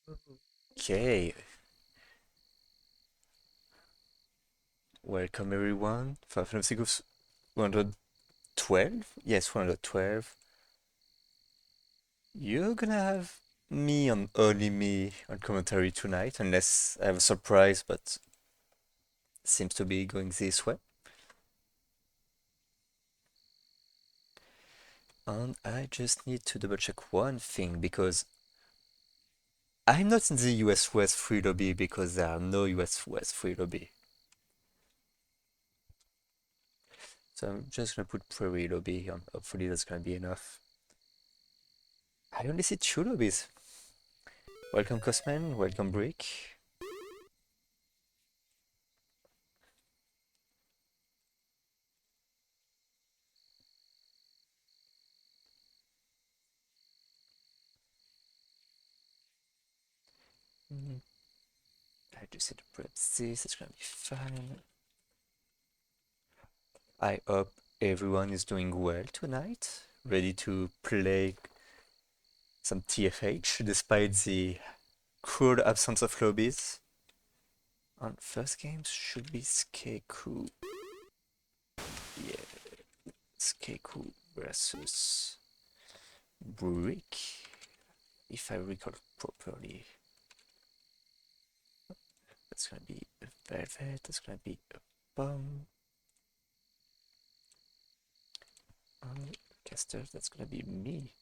Okay, welcome everyone. For Fun Hoofsicuffs 112? Yes, 112. You're gonna have me on only me on commentary tonight, unless I have a surprise, but seems to be going this way. And I just need to double check one thing because I'm not in the US West free lobby because there are no US West free lobby. So I'm just gonna put Prairie lobby on. Hopefully that's gonna be enough. I only see two lobbies. Welcome Cosman, welcome Brick. Mm, I just need to prep this, it's gonna be fine. I hope everyone is doing well tonight, ready to play some TFH despite the cruel absence of lobbies. And first game should be Skeku. Yeah, Skeku versus Brick, if I recall properly. That's gonna be a Velvet, that's gonna be a Bomb. Caster, that's gonna be me.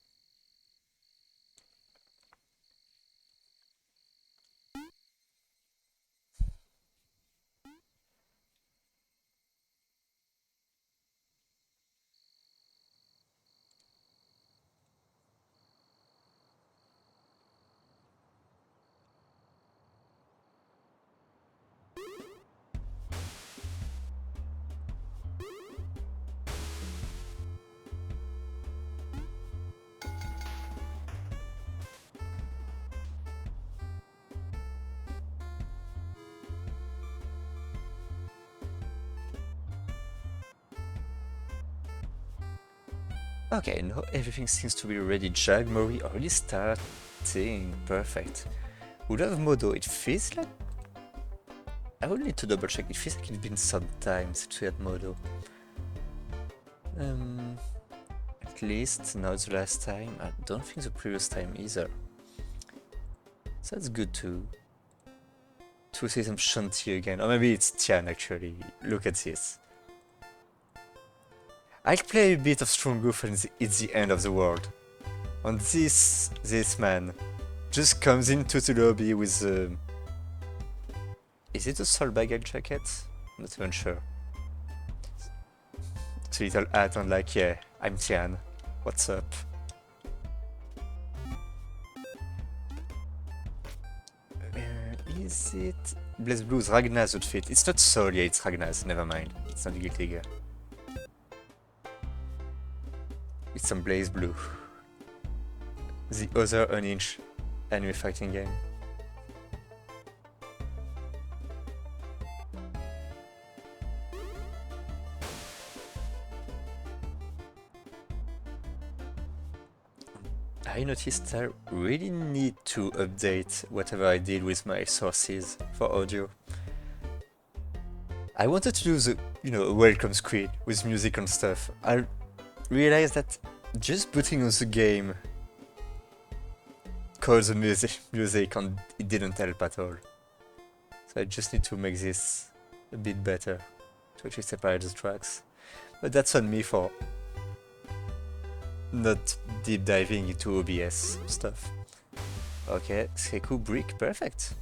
Okay, now everything seems to be ready. Jagmori already starting. Perfect. Would have Modo. It feels like... I will need to double check. It feels like it's been some time since we had Modo. At least not the last time. I don't think the previous time either. So that's good to see some Shanti again. Or maybe it's Tian actually. Look at this. I'll play a bit of Strong Goof and it's the end of the world. And this man just comes into the lobby with is it a Soul Bagel jacket? Not even sure. It's a little hat and like, yeah, I'm Tian. What's up? Is it Blaze Blues? Ragnar's outfit. It's not Soul, yeah, it's Ragnar's. Never mind. It's not Guilty Gear. It's some Blaze Blue. The other unhinged anime fighting game. I noticed I really need to update whatever I did with my sources for audio. I wanted to do the, welcome screen with music and stuff. I realized that just putting on the game caused the music and it didn't help at all. So I just need to make this a bit better to actually separate the tracks. But that's on me for not deep diving into OBS stuff. Okay, Seku Brick, perfect.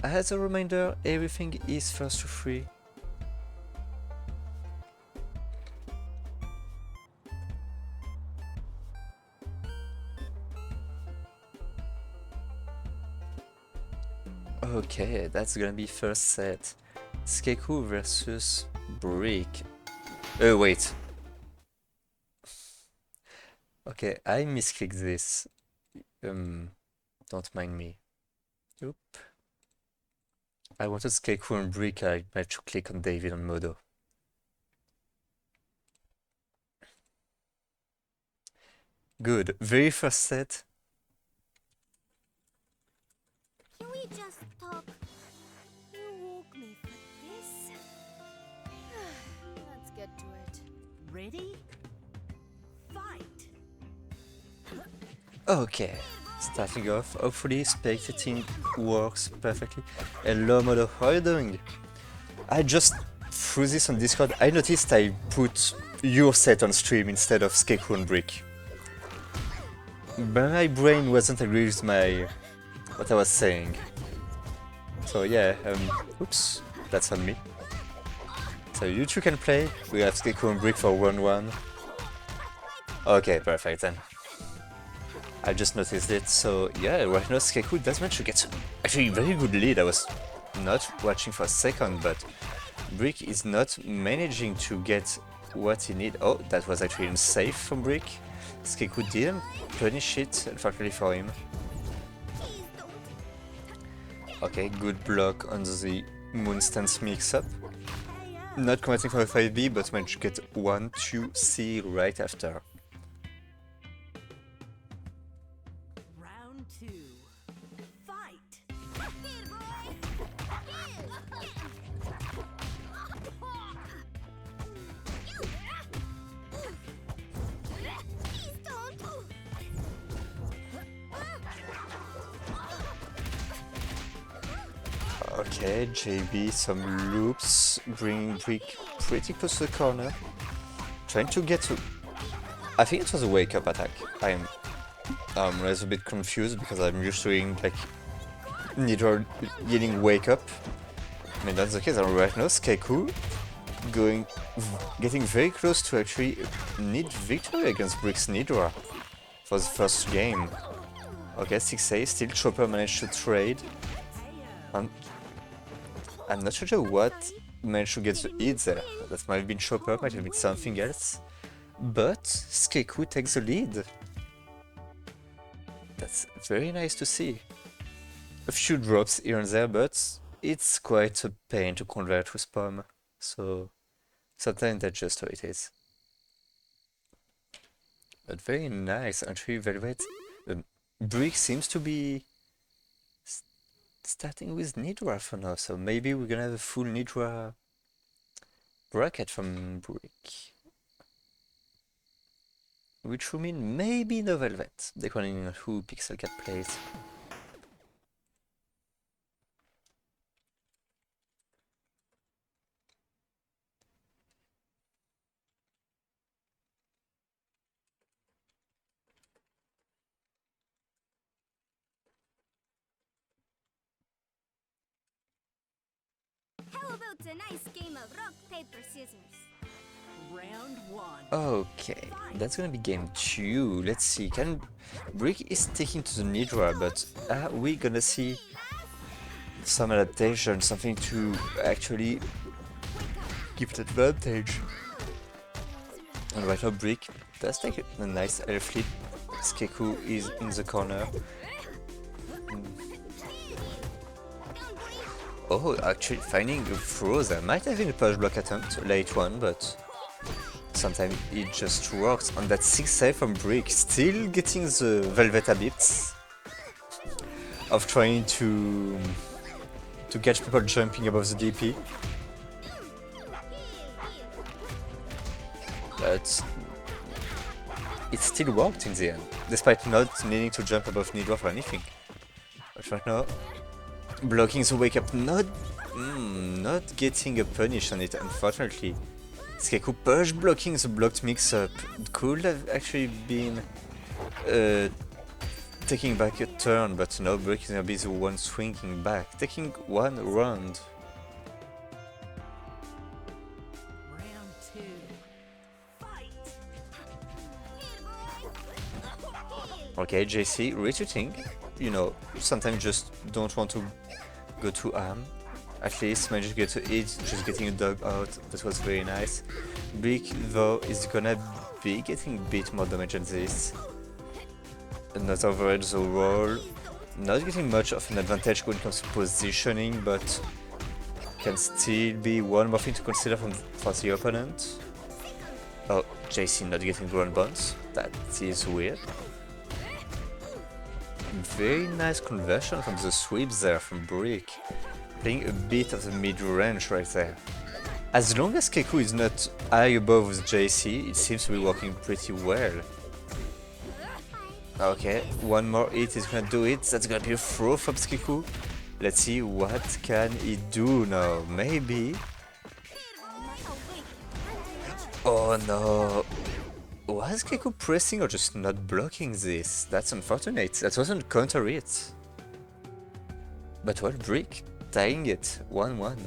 As a reminder, everything is first to free. Okay, that's gonna be first set. Skeku versus Brick. Wait. Okay, I misclicked this. Don't mind me. Oop. I wanted Skeku and Brick, I managed to click on David and Modo. Good. Very first set, Can we just talk? You woke me for this? Let's get to it. Ready? Fight! Okay, starting off, hopefully spectating works perfectly. Hello Modo, how are you doing? I just threw this on Discord. I noticed I put your set on stream instead of Skeku and Brick. But my brain wasn't agree with what I was saying. So yeah, oops, that's on me. So you two can play. We have Skeku and Brick for 1-1. Okay, perfect then. I just noticed it, so yeah, right now Skeku does manage to get actually very good lead. I was not watching for a second, but Brick is not managing to get what he needs. Oh, that was actually unsafe from Brick. Skeku didn't punish it, unfortunately for him. Okay, good block on the Moon Stance mix-up. Not commenting for a 5B, but managed to get 1-2-C right after. Round 2. Fight! Okay, JB, some loops, bringing Brick pretty close to the corner. Trying to get to... I think it was a wake-up attack. I'm a little bit confused because I'm used to doing like Nidra getting wake up. I mean that's the case. Right now Skeku getting very close to actually need victory against Brick's Nidra for the first game. Okay, 6A, still Chopper managed to trade. I'm not sure what managed to get the hit there. That might have been Chopper, might have been something else. But Skeku takes the lead. That's very nice to see. A few drops here and there, but it's quite a pain to convert with Palm. So sometimes that's just how it is. But very nice, actually. Velvet. Brick seems to be starting with Nidra for now, so maybe we're gonna have a full Nidra bracket from Brick. Which will mean maybe no Velvet, depending on who Pixel Cat plays. How about a nice game of rock, paper, scissors? Round 1. Okay, that's gonna be game 2. Let's see, Brick is taking to the Nidra, but are we gonna see some adaptation, something to actually give it advantage? And right now Brick does take a nice elf lead. Skeku is in the corner. Oh, actually finding a throw there. Might have been a push block attempt, a late one, but sometimes it just works. On that 6A from Brick, still getting the Velvet habits of trying to catch people jumping above the DP. But it still worked in the end, despite not needing to jump above Nidra for anything. But right now, blocking the wake up, not getting a punish on it, unfortunately. Skeku push blocking the blocked mix up could have actually been taking back a turn, but no, Brick is gonna be the one swinging back, taking one round. Round 2. Fight! Okay, JC retreating. You know, sometimes just don't want to go too arm. At least managed to get to it, just getting a dog out. That was very nice. Brick though is gonna be getting a bit more damage than this. Not overhead the roll. Not getting much of an advantage when it comes to positioning, but can still be one more thing to consider for the opponent. Oh, JC not getting ground bounce. That is weird. very nice conversion from the sweeps there from Brick. Playing a bit of the mid-range right there. As long as Keku is not high above with JC, it seems to be working pretty well. Okay, one more hit is gonna do it. That's gonna be a throw from Keku. Let's see what can he do now. Maybe. Oh no. Was Keku pressing or just not blocking this? That's unfortunate. That wasn't counter hit. But well, Brick tying it 1-1.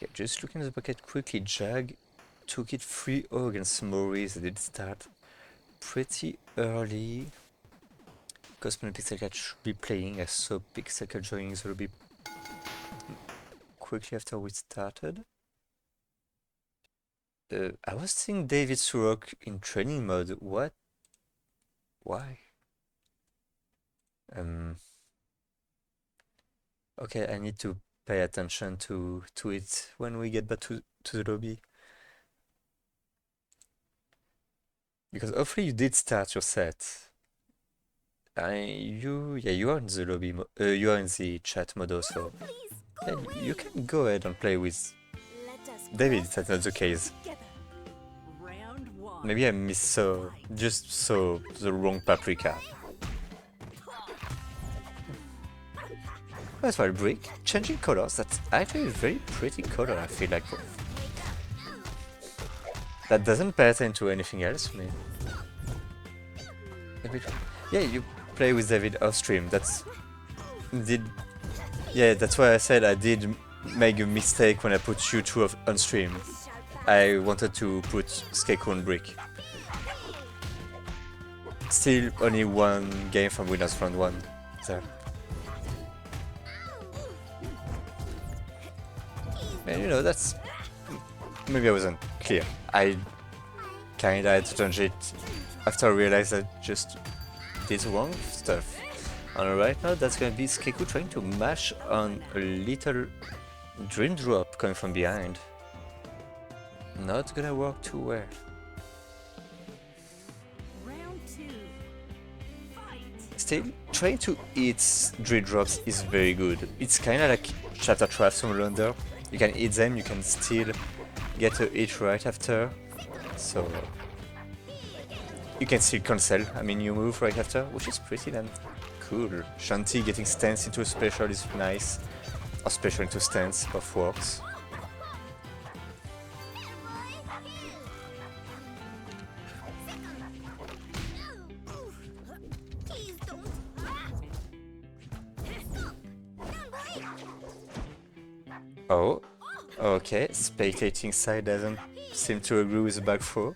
Okay, just looking at the bucket quickly, Jag took it 3-0 against Maurice. They did start pretty early. Cosmo and Pixelcat should be playing. I saw Pixelcat joining the lobby quickly after we started. I was seeing David Surok in training mode. What? Why? Okay, I need to pay attention to it when we get back to the lobby. Because hopefully you did start your set. You are in the lobby. You are in the chat mode also. Yeah, you can go ahead and play with David. That's not the case. Round 1. Maybe I just saw the wrong paprika. That's why Brick changing colors. That's actually a very pretty color. I feel like that doesn't pattern to anything else. Man. Yeah, you play with David off stream. That's why I said I did make a mistake when I put you two on stream. I wanted to put Skeku and Brick. Still only one game from winners round 1 there. And you know, that's... Maybe I wasn't clear. I kinda had to change it after I realized I just did wrong stuff. And right now that's gonna be Skeku trying to mash on a little Dream Drop coming from behind. Not gonna work too well. Round 2. Fight. Still, trying to hit Dream Drops is very good. It's kinda like Chapter 12 Summer. You can hit them, you can still get a hit right after. So you can still cancel, you move right after, which is pretty damn cool. Shanti getting stance into a special is nice. Or special into stance, both works. Oh, okay, spectating side doesn't seem to agree with the back throw.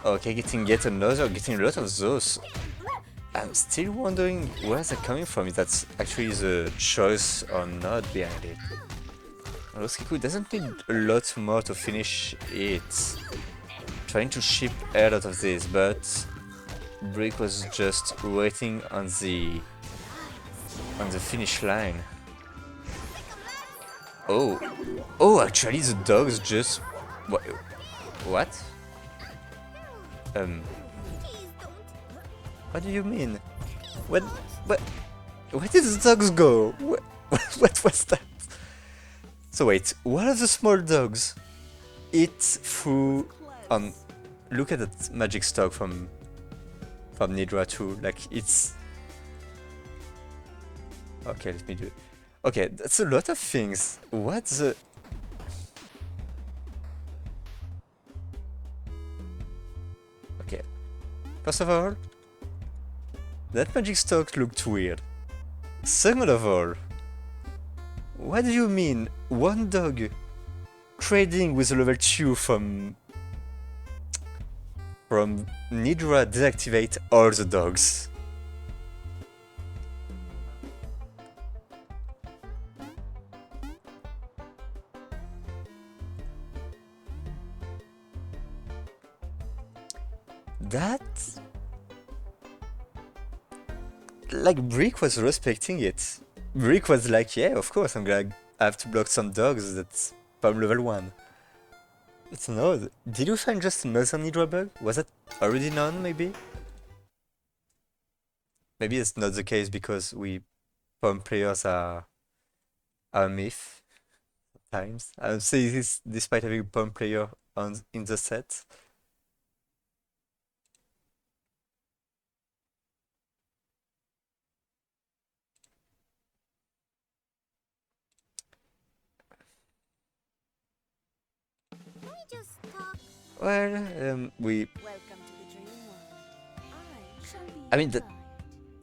Okay, getting a lot of those. I'm still wondering where they're coming from, if that's actually the choice or not behind it. Roskiku doesn't need a lot more to finish it. Trying to ship air out of this, but Brick was just waiting on the finish line. Oh, actually the dogs just... What? What do you mean? Where did the dogs go? What was that? So wait, what are the small dogs? It's through... look at that magic stock from Nidra too, like it's... Okay, let me do it. Okay, that's a lot of things. What the... Okay. First of all, that magic stock looked weird. Second of all, what do you mean one dog trading with a level 2 from Nidra deactivate all the dogs? That... Like, Brick was respecting it. Brick was like, yeah, of course, I'm gonna have to block some dogs that's palm level 1. But no, did you find just another Nidra bug? Was that already known, maybe? Maybe it's not the case because we palm players are a myth times. I'm saying this despite having a palm player in the set. Can we just talk? Well, we... Welcome to the dream world. I shall be I your mean, guide.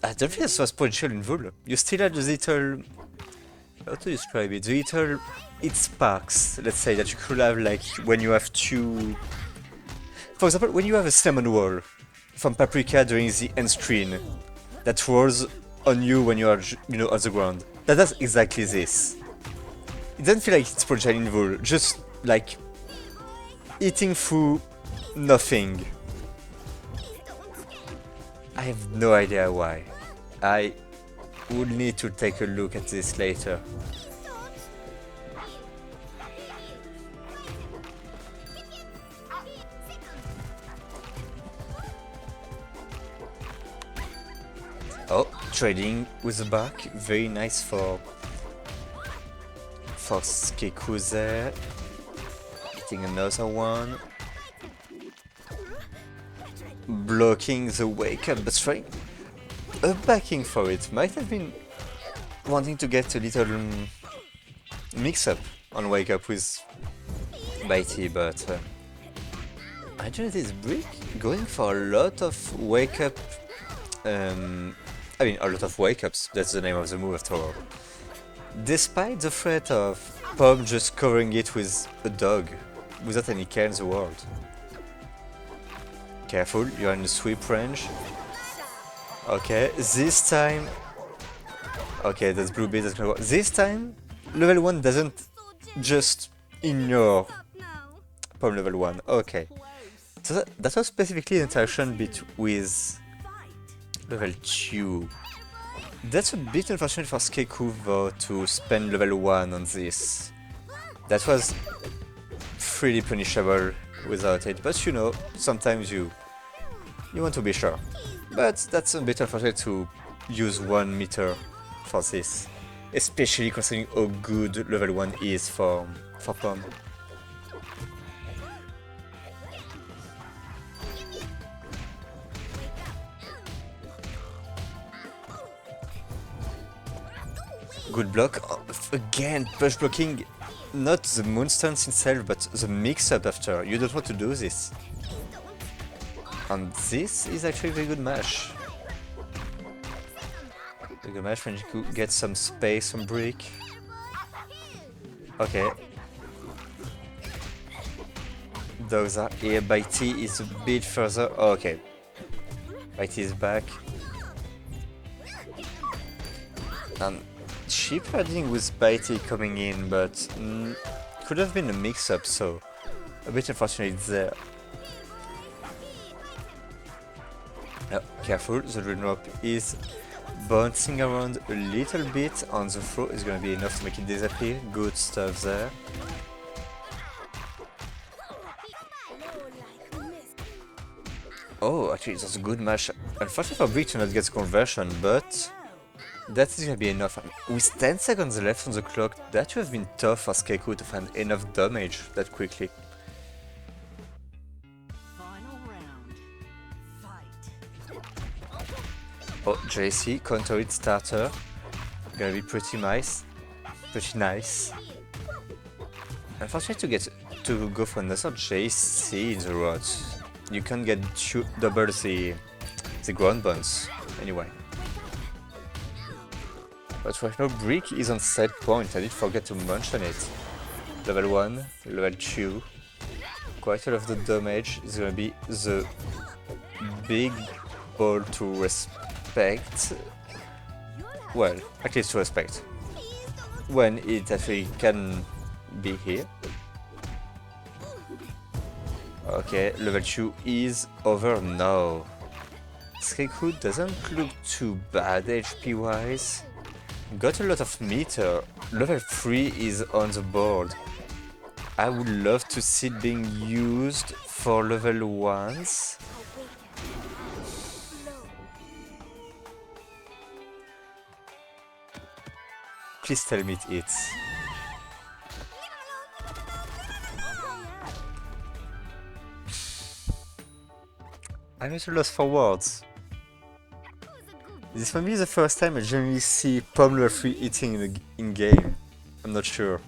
I don't think this was potential in Vul. You still had the little... How to describe it? The little... It sparks, let's say, that you could have, like, when you have two... For example, when you have a cinnamon wall from Paprika during the end screen that rolls on you when you are, you know, on the ground. That does exactly this. It doesn't feel like it's potential in Vul, just, like, eating through nothing. I have no idea why. I would need to take a look at this later. Oh, trading with the back, very nice for Skeku there. Getting another one. Blocking the wake up, but trying a backing for it. Might have been wanting to get a little mix up on wake up with Bitey, but I don't know, this Brick going for a lot of wake up. I mean, a lot of wake ups. That's the name of the move after all. Despite the threat of Pom just covering it with a dog without any care in the world. Careful, you're in the sweep range. Okay, this time... Okay, that's blue bait, that's gonna work. This time, level 1 doesn't just ignore Pom level 1. Okay. So that was specifically an interaction with level 2. That's a bit unfortunate for Skeku though to spend level 1 on this. That was pretty punishable without it, but you know, sometimes you want to be sure. But that's a bit unfortunate to use 1 meter for this, especially considering how good level 1 is for Pom. Good block. Oh, again, push blocking. Not the moonstones itself, but the mix-up after. You don't want to do this. And this is actually a very good mash. Very good mash when you could get some space on Brick. Okay. Dogs are here. Bitey is a bit further. Oh, okay. Bitey is back. And sheep herding with Bitey coming in, but could have been a mix-up, so a bit unfortunate there. Oh, careful, the rune rope is bouncing around a little bit on the throw. Is gonna be enough to make it disappear. Good stuff there. Oh, actually, it was a good mash. Unfortunately for Brick to not get the conversion, but that is gonna be enough. With 10 seconds left on the clock, that would have been tough for Skeku to find enough damage that quickly. Final round. Fight. Oh, JC, counter it starter. Gonna be pretty nice. Pretty nice. Unfortunate to go for another JC in the road. You can't get double the ground bounce anyway. But right now Brick is on set point, I did forget to mention it. Level 1, level 2. Quite a lot of the damage is gonna be the big ball to respect. Well, at least to respect. When it actually can be here. Okay, level 2 is over now. Skeiku doesn't look too bad HP wise. Got a lot of meter. Level 3 is on the board. I would love to see it being used for level 1s. Please tell me it hits. I'm at a loss for words. This might be the first time I generally see Pom level 3 hitting in game. I'm not sure.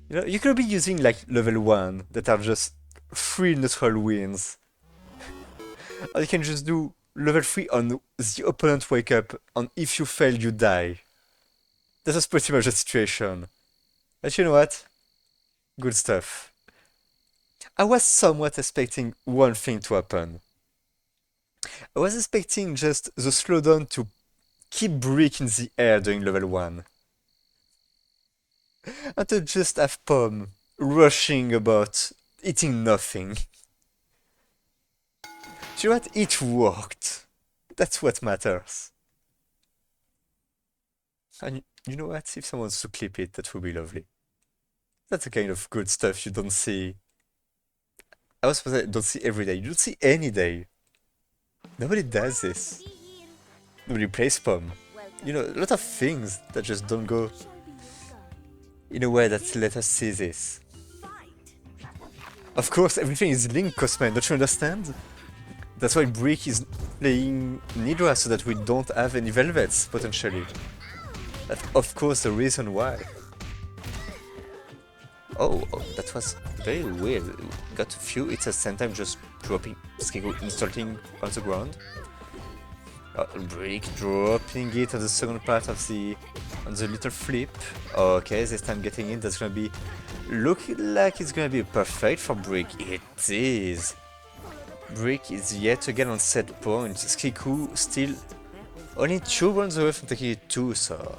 You know, you could be using like level 1 that are just 3 neutral wins. Or you can just do level 3 on the opponent wake up, and if you fail, you die. That was pretty much the situation. But you know what? Good stuff. I was somewhat expecting one thing to happen. I was expecting just the slowdown to keep Brick in the air during level 1. And to just have Pom rushing about, eating nothing. Do you know what? It worked. That's what matters. And you know what? If someone wants to clip it, that would be lovely. That's the kind of good stuff you don't see. I was supposed to don't see every day. You don't see any day. Nobody does this. Nobody plays Pom. You know, a lot of things that just don't go in a way that let us see this. Of course, everything is linked, Cosman, don't you understand? That's why Brick is playing Nidra, so that we don't have any Velvets, potentially. That's of course the reason why. Oh, that was very weird. Got a few hits at the same time, just dropping, Skeiku insulting on the ground. Brick dropping it on the second part of on the little flip. Okay, this time getting in, that's gonna be, looking like it's gonna be perfect for Brick. It is! Brick is yet again on set point. Skeiku still only 2 rounds away from taking it too, so...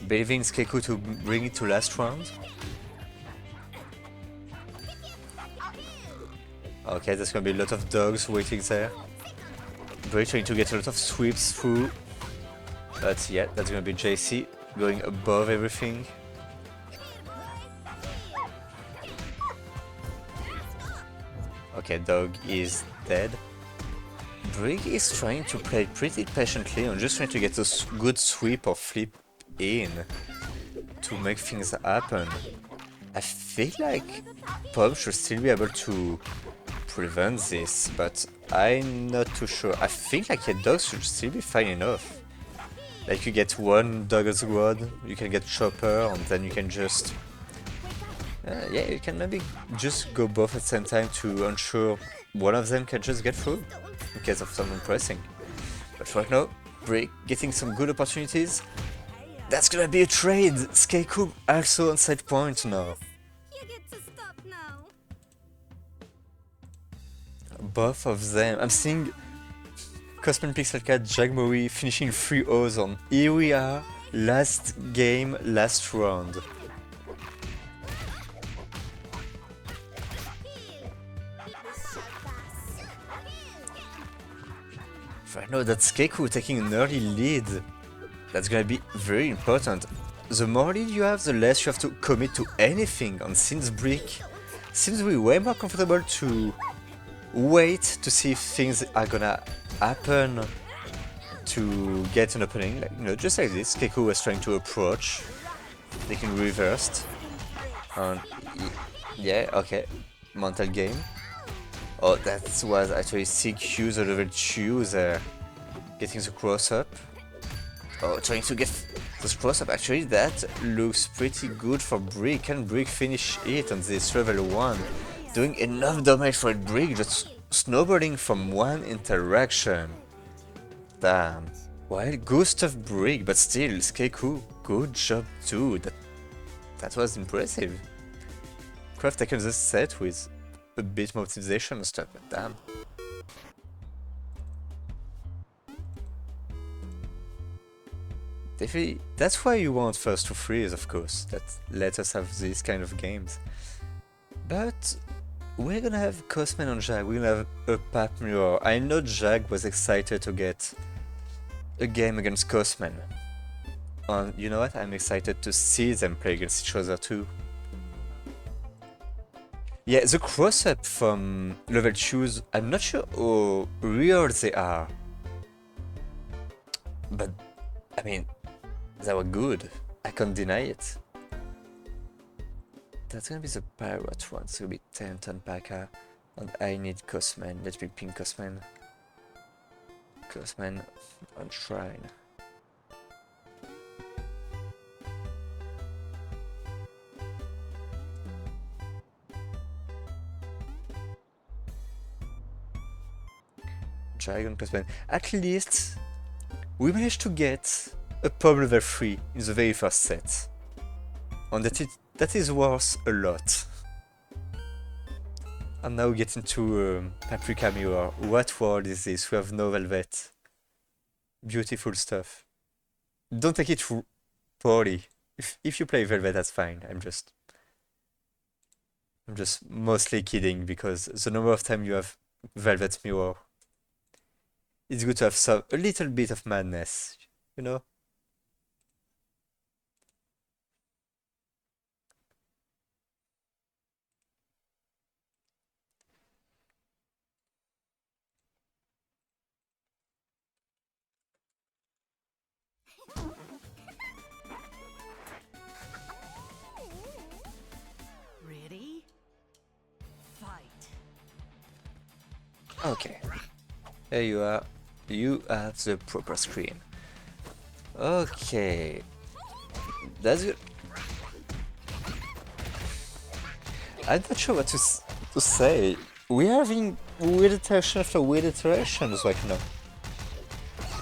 Believing Skeiku to bring it to last round. Okay, there's gonna be a lot of dogs waiting there. Brick trying to get a lot of sweeps through. But yeah, that's gonna be JC going above everything. Okay, dog is dead. Brick is trying to play pretty patiently and just trying to get a good sweep or flip in to make things happen. I feel like Pom should still be able to prevent this, but I'm not too sure. I think like a dog should still be fine enough. Like you get one dog as squad, you can get Chopper, and then you can just... yeah, you can maybe just go both at the same time to ensure one of them can just get through, in case of someone pressing. But right now, Brick getting some good opportunities. That's gonna be a trade! Skeiku also on side point now. You get to stop now. Both of them. I'm seeing Cosman Pixel Cat, Jagmowi finishing 3-0s on. Here we are, last game, last round. Right now, that's Skeiku taking an early lead. That's gonna be very important. The more lead you have, the less you have to commit to anything, and since Brick seems to be way more comfortable to wait to see if things are gonna happen to get an opening, like, you know, just like this. Skeiku was trying to approach, taking reversed, and yeah, okay, mental game. Oh, that was actually CQ, the level 2 there, getting the cross up. Oh, trying to get this cross up, actually that looks pretty good for Brick. Can Brick finish it on this level 1? Doing enough damage for it, Brick just snowballing from one interaction. Damn. Well, good stuff Brick, but still, Skeiku, good job too. That was impressive. Could have taken this set with a bit more optimization and stuff, but damn. Definitely, that's why you want first to freeze, of course. That let us have these kind of games. But we're gonna have Cosman on Jag. We're gonna have a Pap Mirror. I know Jag was excited to get a game against Cosman. And you know what? I'm excited to see them play against each other too. Yeah, the cross-up from level 2s, I'm not sure how real they are. But, I mean, they were good. I can't deny it. That's gonna be the pirate one, so it'll be 10-ton Paka. And I need Cosman. Let me ping Cosman. Cosman on Shrine. Dragon Cosman. At least we managed to get a pub level 3 in the very first set. And that is worth a lot. And now we get into Paprika Mirror. What world is this? We have no velvet. Beautiful stuff. Don't take it poorly. If you play velvet, that's fine. I'm just mostly kidding because the number of times you have velvet mirror, it's good to have a little bit of madness, you know? Ready? Fight. Okay. There you are. You have the proper screen. Okay. That's good. I'm not sure what to say. We're having weird iteration after weird iterations right now.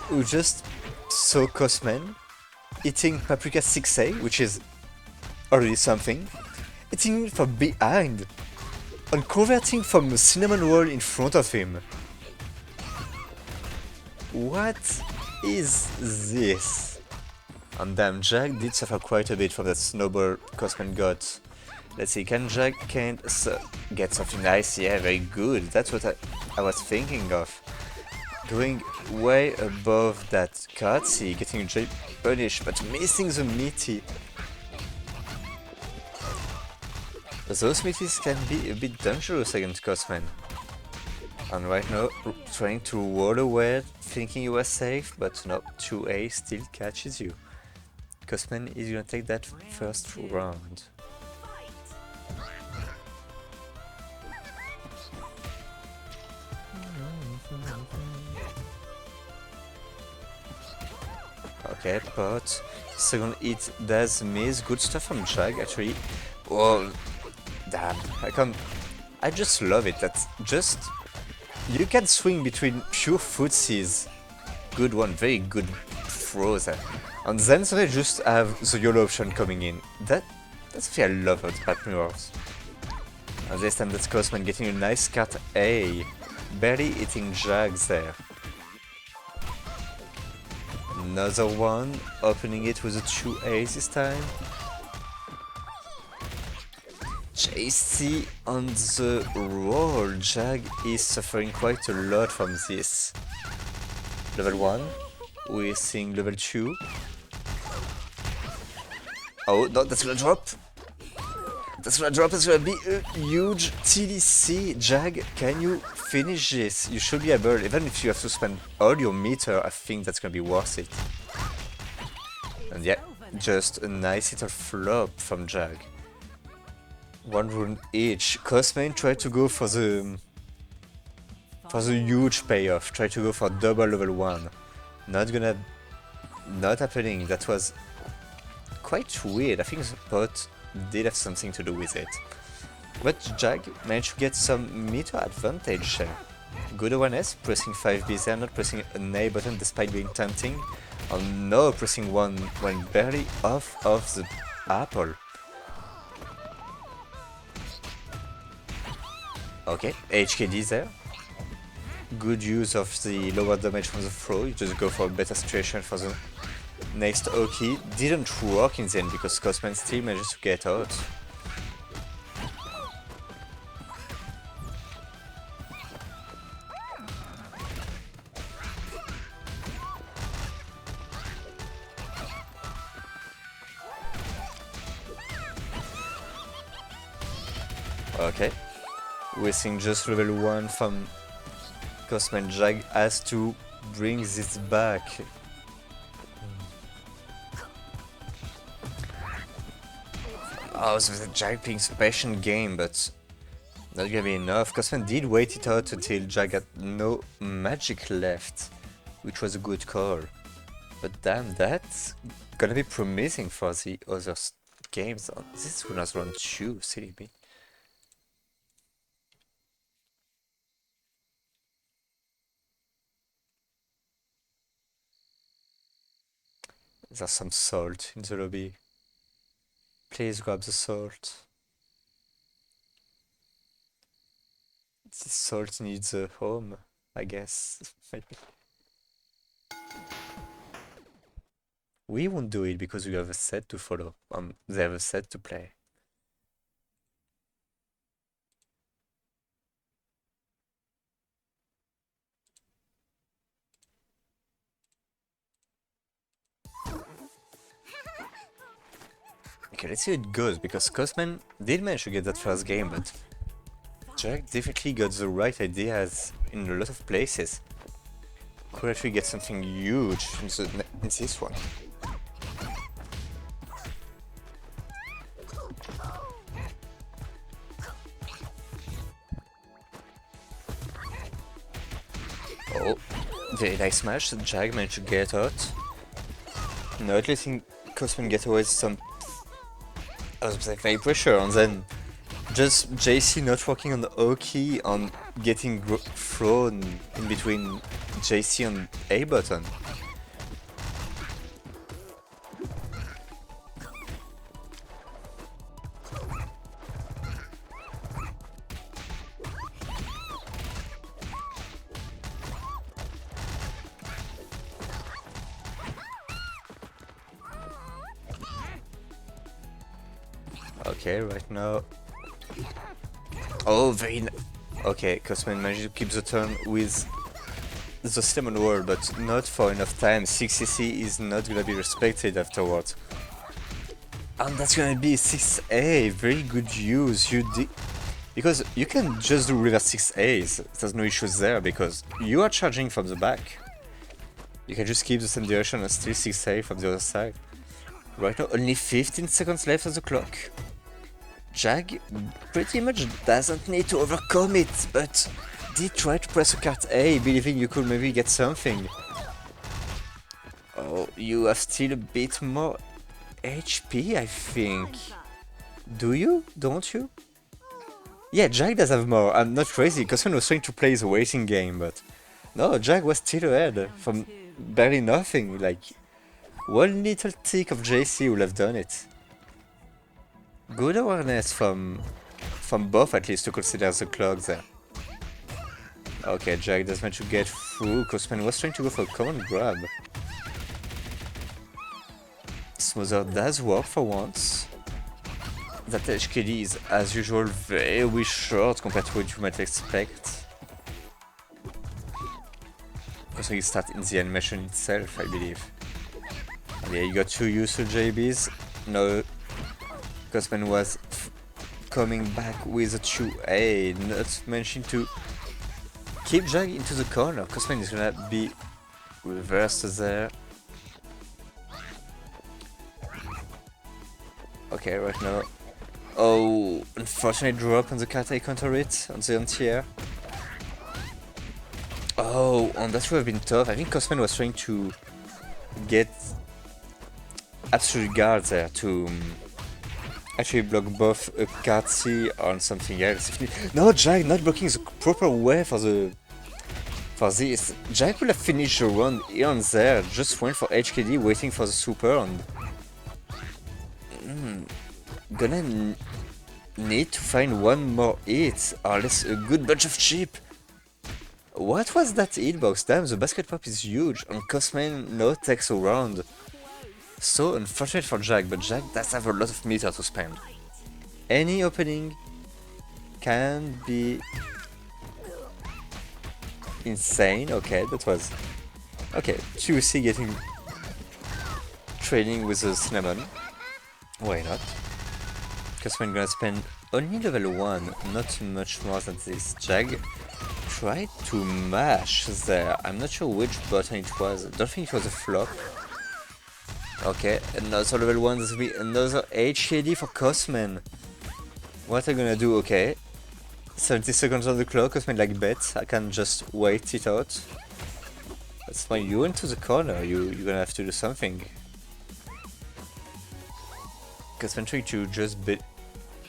We just saw Cosman eating Paprika 6A, which is already something. Eating from behind and converting from a cinnamon roll in front of him. What is this? And damn, Jag did suffer quite a bit from that snowball Cosman got. Let's see, can Jag get something nice? Yeah, very good. That's what I was thinking of. Going way above that Katsi, getting J punished, but missing the meaty. Those meaties can be a bit dangerous against Cosman. And right now, trying to roll away, thinking you were safe, but no, 2A still catches you. Cosman is gonna take that first round. Okay, but second hit does miss. Good stuff from Jag actually. Oh, damn! I just love it. That's just you can swing between pure footsies. Good one, very good throw there. And then they just have the YOLO option coming in. That's what I love about Pat Mirrors. And this time that's Cosman getting a nice cut A. Barely hitting Jags there. Another one, opening it with a 2A this time. JC on the roll. Jag is suffering quite a lot from this. Level 1, we're seeing level 2. Oh, no, that's gonna drop. That's gonna be a huge TDC. Jag, can you finish this? You should be able, even if you have to spend all your meter, I think that's gonna be worth it. And yeah, just a nice little flop from Jag. One rune each. Cosman tried to go for the huge payoff. Try to go for double level 1. Not happening. That was quite weird. I think the pot did have something to do with it. But Jag managed to get some meter advantage there. Good awareness, pressing 5B there, not pressing an A button despite being tempting. And no, pressing 1 when barely off of the apple. Okay, HKD there. Good use of the lower damage from the throw. You just go for a better situation for the next Oki didn't work in the end because Cosman still managed to get out. Okay, we're seeing just level 1 from Cosman. Jag has to bring this back. Oh, so the Jag playing patient game, but not gonna be enough. Cosman did wait it out until Jag had no magic left, which was a good call. But damn, that's gonna be promising for the other games. Oh, this was round 2, silly me. There's some salt in the lobby. Please grab the salt. This salt needs a home, I guess. Maybe. We won't do it because we have a set to follow. They have a set to play. Okay, let's see how it goes, because Cosman did manage to get that first game, but Jack definitely got the right ideas in a lot of places. Could actually get something huge in this one. Oh, very nice smash. Jag managed to get out. Not letting Cosman get away with some high pressure, and then just JC not working on the Oki, on getting thrown in between JC and A button. Okay, right now. Oh, okay, Cosman managed to keep the turn with the Cinnamon Wall, but not for enough time. 6cc is not gonna be respected afterwards. And that's gonna be 6A, very good use. Because you can just do reverse 6As, there's no issues there, because you are charging from the back. You can just keep the same direction and still 6A from the other side. Right now, only 15 seconds left on the clock. Jag pretty much doesn't need to overcome it, but did try to press a card A, believing you could maybe get something. Oh, you have still a bit more HP, I think. Do you? Don't you? Yeah, Jag does have more. I'm not crazy. Cosman was trying to play the waiting game, but no, Jag was still ahead from barely nothing. Like, one little tick of JC would have done it. Good awareness from both, at least, to consider the clock there. Okay, Jag does manage to get through. Cosman was trying to go for a common grab. Smother does work for once. That HKD is, as usual, very short compared to what you might expect. Also, you start in the animation itself, I believe. And yeah, you got 2 useful JBs. No, Cosman was coming back with a 2A, not managing to keep Jag into the corner. Cosman is gonna be reversed there. Okay, right now. Oh, unfortunate drop on the card I counter it on the anti-air. Oh, and that would have been tough. I think Cosman was trying to get absolute guard there to actually block both a card C or something else. No, Jag not blocking the proper way for this. Jag could have finished the run here and there, just went for HKD, waiting for the super, and gonna need to find one more hit, or less a good bunch of chip. What was that hitbox? Damn, the basket pop is huge, and Cosman no takes a round. So unfortunate for Jack, but Jack does have a lot of meter to spend. Any opening can be insane. Okay, that was... Okay, Juicy getting... training with a cinnamon. Why not? Because we're gonna spend only level 1, not much more than this. Jag tried to mash there. I'm not sure which button it was. I don't think it was a flop. Okay, another level 1, there's gonna be another HAD for Cosman. What am I gonna do? Okay. 70 seconds on the clock, Cosman like bet. I can just wait it out. That's why you went to the corner, you're gonna have to do something. Cosman trying to just get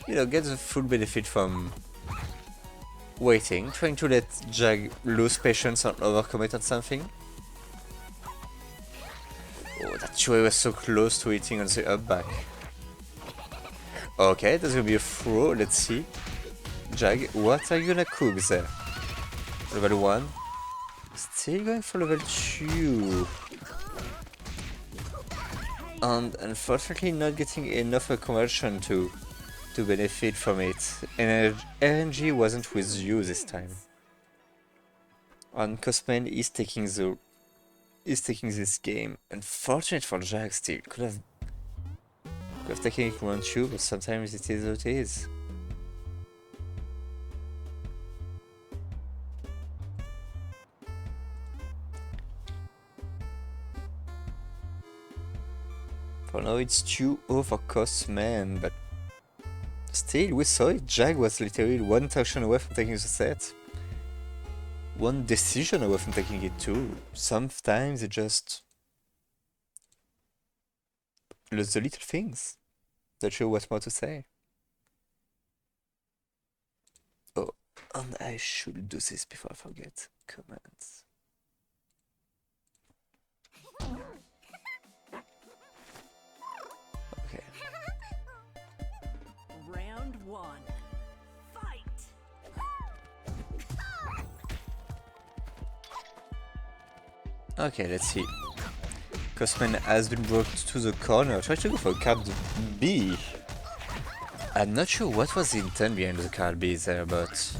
the full benefit from waiting, trying to let Jag lose patience and overcommit on something. Oh, that Chue was so close to hitting on the up back. Okay, there's gonna be a throw, let's see. Jag, what are you gonna cook there? Level 1. Still going for level 2. And unfortunately not getting enough conversion to benefit from it. And RNG wasn't with you this time. And Cosman is taking this game. Unfortunate for Jack still. Could have taken it 1-2, but sometimes it is what it is. For now it's 2-0 for Cosman, but still we saw it. Jag was literally one touchdown away from taking the set. One decision away from taking it too. Sometimes it just... the little things. Not sure what more to say. Oh, and I should do this before I forget. Comments. Okay. Round 1. Fight! Okay, let's see. Cosman has been brought to the corner. Try to go for card B. I'm not sure what was the intent behind the card B there, but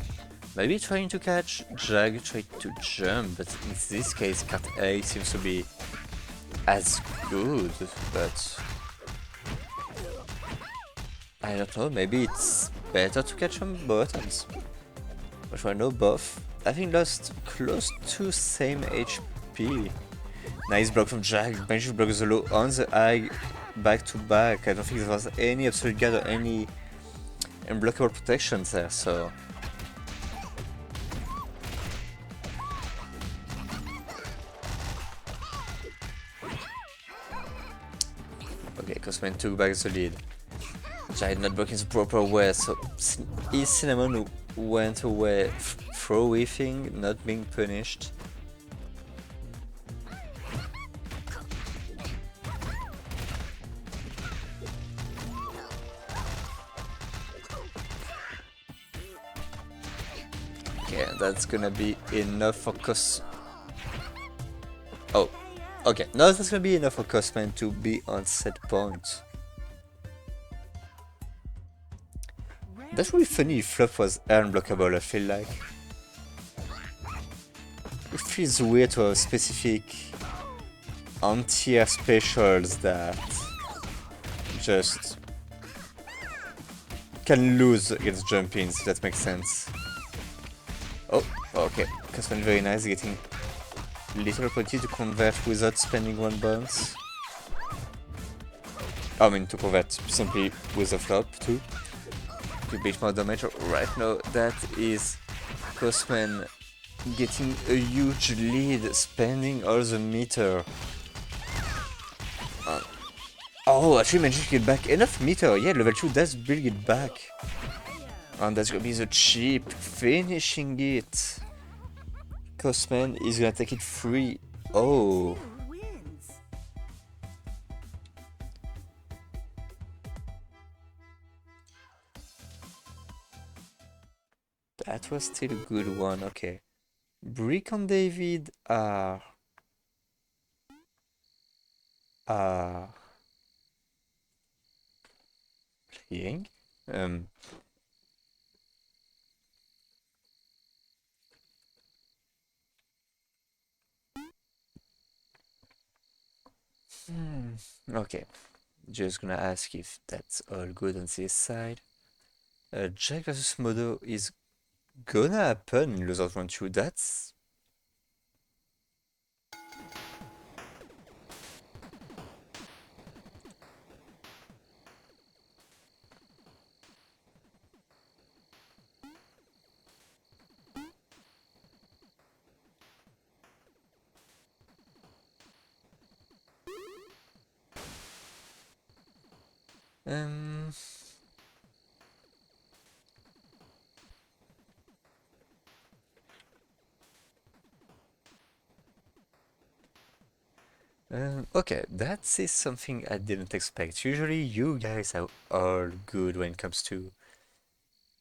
maybe trying to catch. Jag tried to jump, but in this case card A seems to be as good, but I don't know, maybe it's better to catch on buttons. But I know both. I think lost close to same HP. Nice block from Jag, managed to block the low on the high back to back. I don't think there was any absolute guard or any unblockable protection there, so... Okay, Cosman took back the lead. Jag not blocking the proper way, so his Cinnamon went away, throw whiffing, not being punished. Okay, that's gonna be enough for Oh, okay, no, that's gonna be enough for Cosman to be on set point. That would be funny if Fluff was unblockable, I feel like. It feels weird to have specific anti-air specials that just can lose against jump-ins, if that makes sense. Oh, okay. Cosman very nice, getting little opportunity to convert without spending one bounce. I mean, to convert simply with a flop too. To beat more damage. Right now, that is Cosman getting a huge lead, spending all the meter. Oh, actually managed to get back enough meter. Yeah, level 2 does bring it back. And that's gonna be the chip finishing it. Cosman is gonna take it free. Oh. Who wins? That was still a good one, okay. Brick and David are playing. Um, okay, just gonna ask if that's all good on this side. Jack versus Modo is gonna happen in losers round 2. That's um. Okay, that is something I didn't expect. Usually you guys are all good when it comes to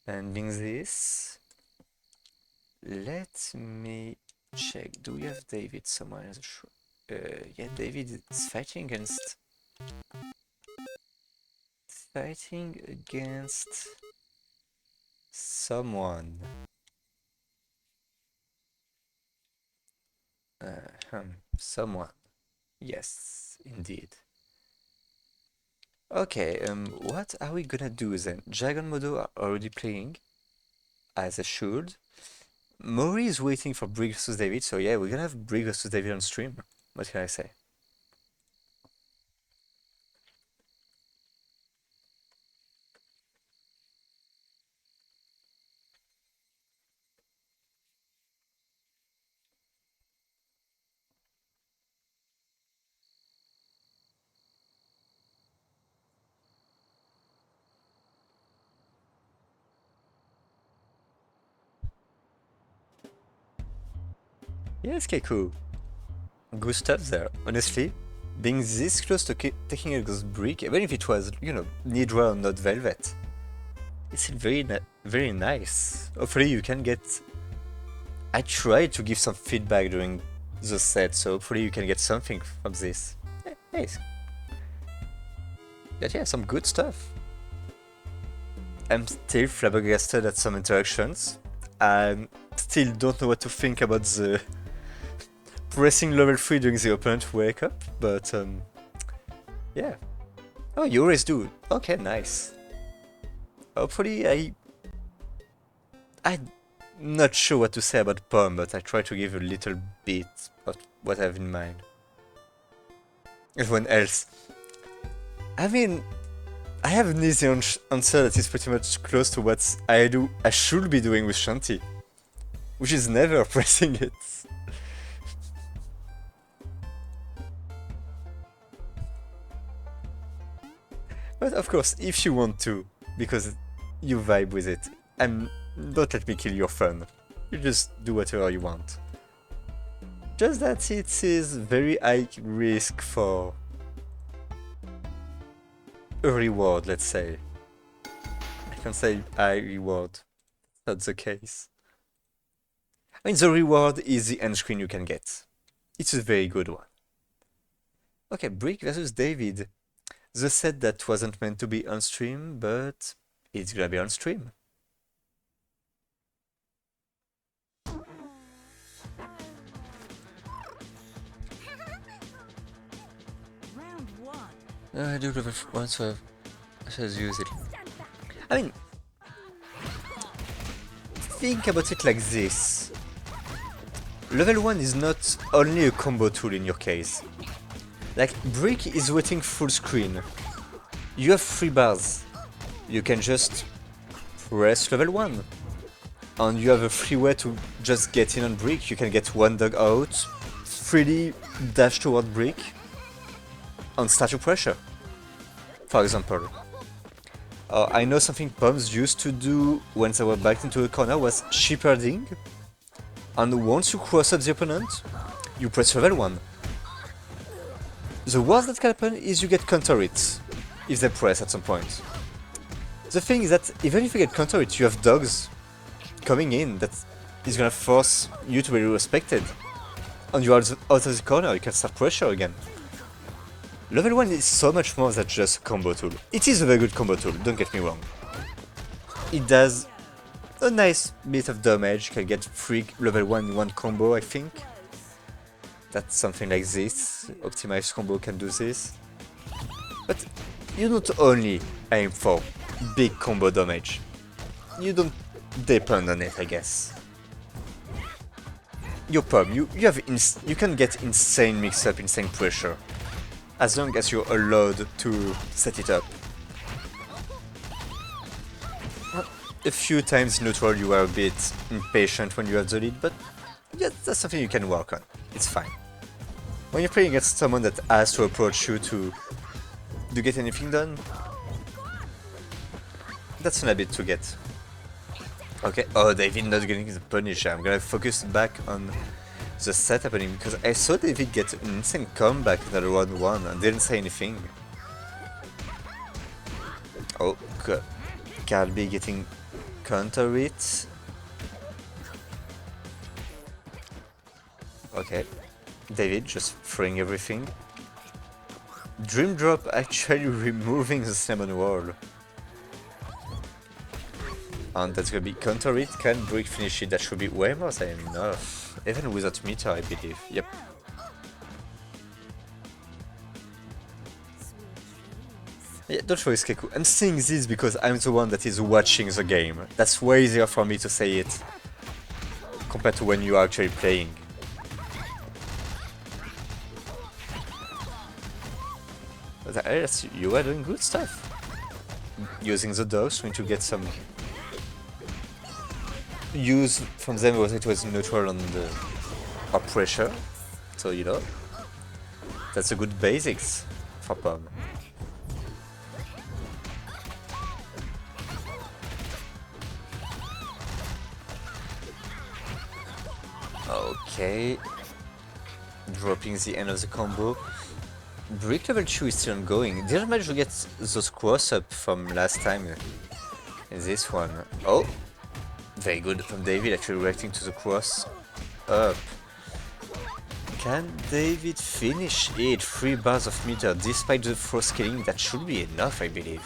handling this. Let me check. Do we have David somewhere as a yeah, David is fighting against someone. Someone. Yes, indeed. Okay, what are we gonna do then? Dragon Modo are already playing, as I should. Mori is waiting for Brig vs David, so yeah, we're gonna have Brig vs David on stream. What can I say? Yes, Keiko. Good stuff there. Honestly, being this close to taking a ghost Brig, even if it was, you know, Nidra or not Velvet, it's very nice. Hopefully you can get... I tried to give some feedback during the set, so hopefully you can get something from this. Hey, but yeah, some good stuff. I'm still flabbergasted at some interactions. I still don't know what to think about the pressing level 3 during the opponent wake up, but yeah. Oh, you always do. Okay, nice. Hopefully I'm not sure what to say about Pom, but I try to give a little bit of what I have in mind. Everyone else. I mean, I have an easy answer that is pretty much close to what I should be doing with Shanti, which is never pressing it. But of course, if you want to, because you vibe with it, and don't let me kill your fun. You just do whatever you want. Just that it is very high risk for a reward, let's say. I can say high reward. That's the case. I mean, the reward is the end screen you can get. It's a very good one. Okay, Brick versus David. The set that wasn't meant to be on stream, but it's gonna be on stream. Round one. I do level 1, so I should use it. I mean, think about it like this. Level 1 is not only a combo tool in your case. Like, Brick is waiting full screen. You have 3 bars. You can just press level 1. And you have a free way to just get in on Brick. You can get one dog out, freely dash toward Brick, and start your pressure. For example. I know something Poms used to do when they were backed into a corner was shepherding. And once you cross up the opponent, you press level 1. The worst that can happen is you get counter it, if they press at some point. The thing is that even if you get counter it, you have dogs coming in that is gonna force you to be respected. And you are out of the corner, you can start pressure again. Level 1 is so much more than just a combo tool. It is a very good combo tool, don't get me wrong. It does a nice bit of damage, can get 3 level 1 in one combo, I think. That's something like this. Optimized combo can do this. But you don't only aim for big combo damage. You don't depend on it, I guess. Your pub, you can get insane mix-up, insane pressure, as long as you're allowed to set it up. A few times neutral you are a bit impatient when you have the lead, but yeah, that's something you can work on. It's fine. When you're playing against someone that has to approach you to get anything done, that's an habit to get. Okay, oh, David not getting the punish. I'm gonna focus back on the set happening because I saw David get an insane comeback in the round 1 and didn't say anything. Oh, good. Calby getting counter it. Okay, David just throwing everything. Dream Drop actually removing the Cinnamon Wall. And that's gonna be counter it, can Brick finish it, that should be way more than enough. Even without meter, I believe. Yep. Yeah, don't worry, Skeku. I'm saying this because I'm the one that is watching the game. That's way easier for me to say it compared to when you are actually playing. But yes, you are doing good stuff. Using the dogs, trying to get some use from them was it was neutral on the pressure, so you know that's a good basics for Pom. Okay, dropping the end of the combo. Brick level 2 is still ongoing. Didn't manage to get those cross up from last time in this one. Oh! Very good from David, actually reacting to the cross up. Can David finish it? 3 bars of meter, despite the throw scaling, that should be enough, I believe.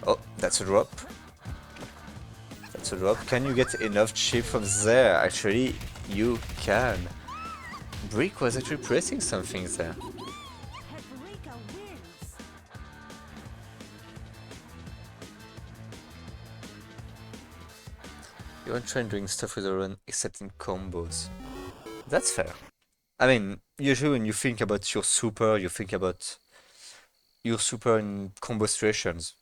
Oh, that's a drop. That's a drop. Can you get enough chip from there? Actually, you can. Brick was actually pressing something there. You aren't trying doing stuff with the run except in combos. That's fair. I mean, usually when you think about your super, you think about your super in combo situations.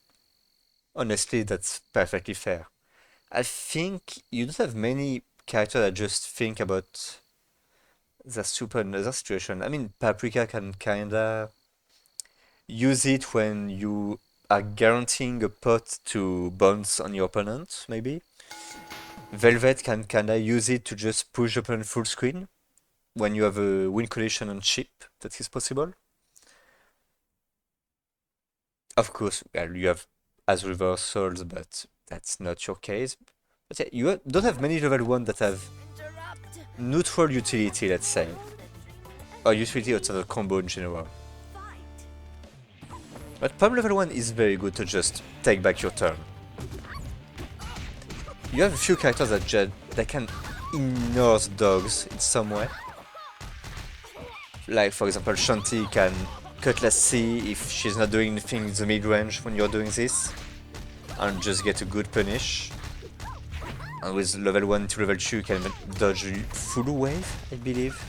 Honestly, that's perfectly fair. I think you don't have many characters that just think about the super in other situation. I mean, Paprika can kinda use it when you are guaranteeing a pot to bounce on your opponent, maybe. Velvet can kinda use it to just push the opponent full screen when you have a win condition on chip, that is possible. Of course, well, you have as reversals, but that's not your case. But yeah, you don't have many level 1 that have neutral utility, let's say. Or utility outside of combo in general. But Pom level 1 is very good to just take back your turn. You have a few characters that can ignore the dogs in some way. Like, for example, Shanti can Cutlass C if she's not doing anything in the mid-range when you're doing this, and just get a good punish. And with level 1 to level 2 you can dodge full wave, I believe.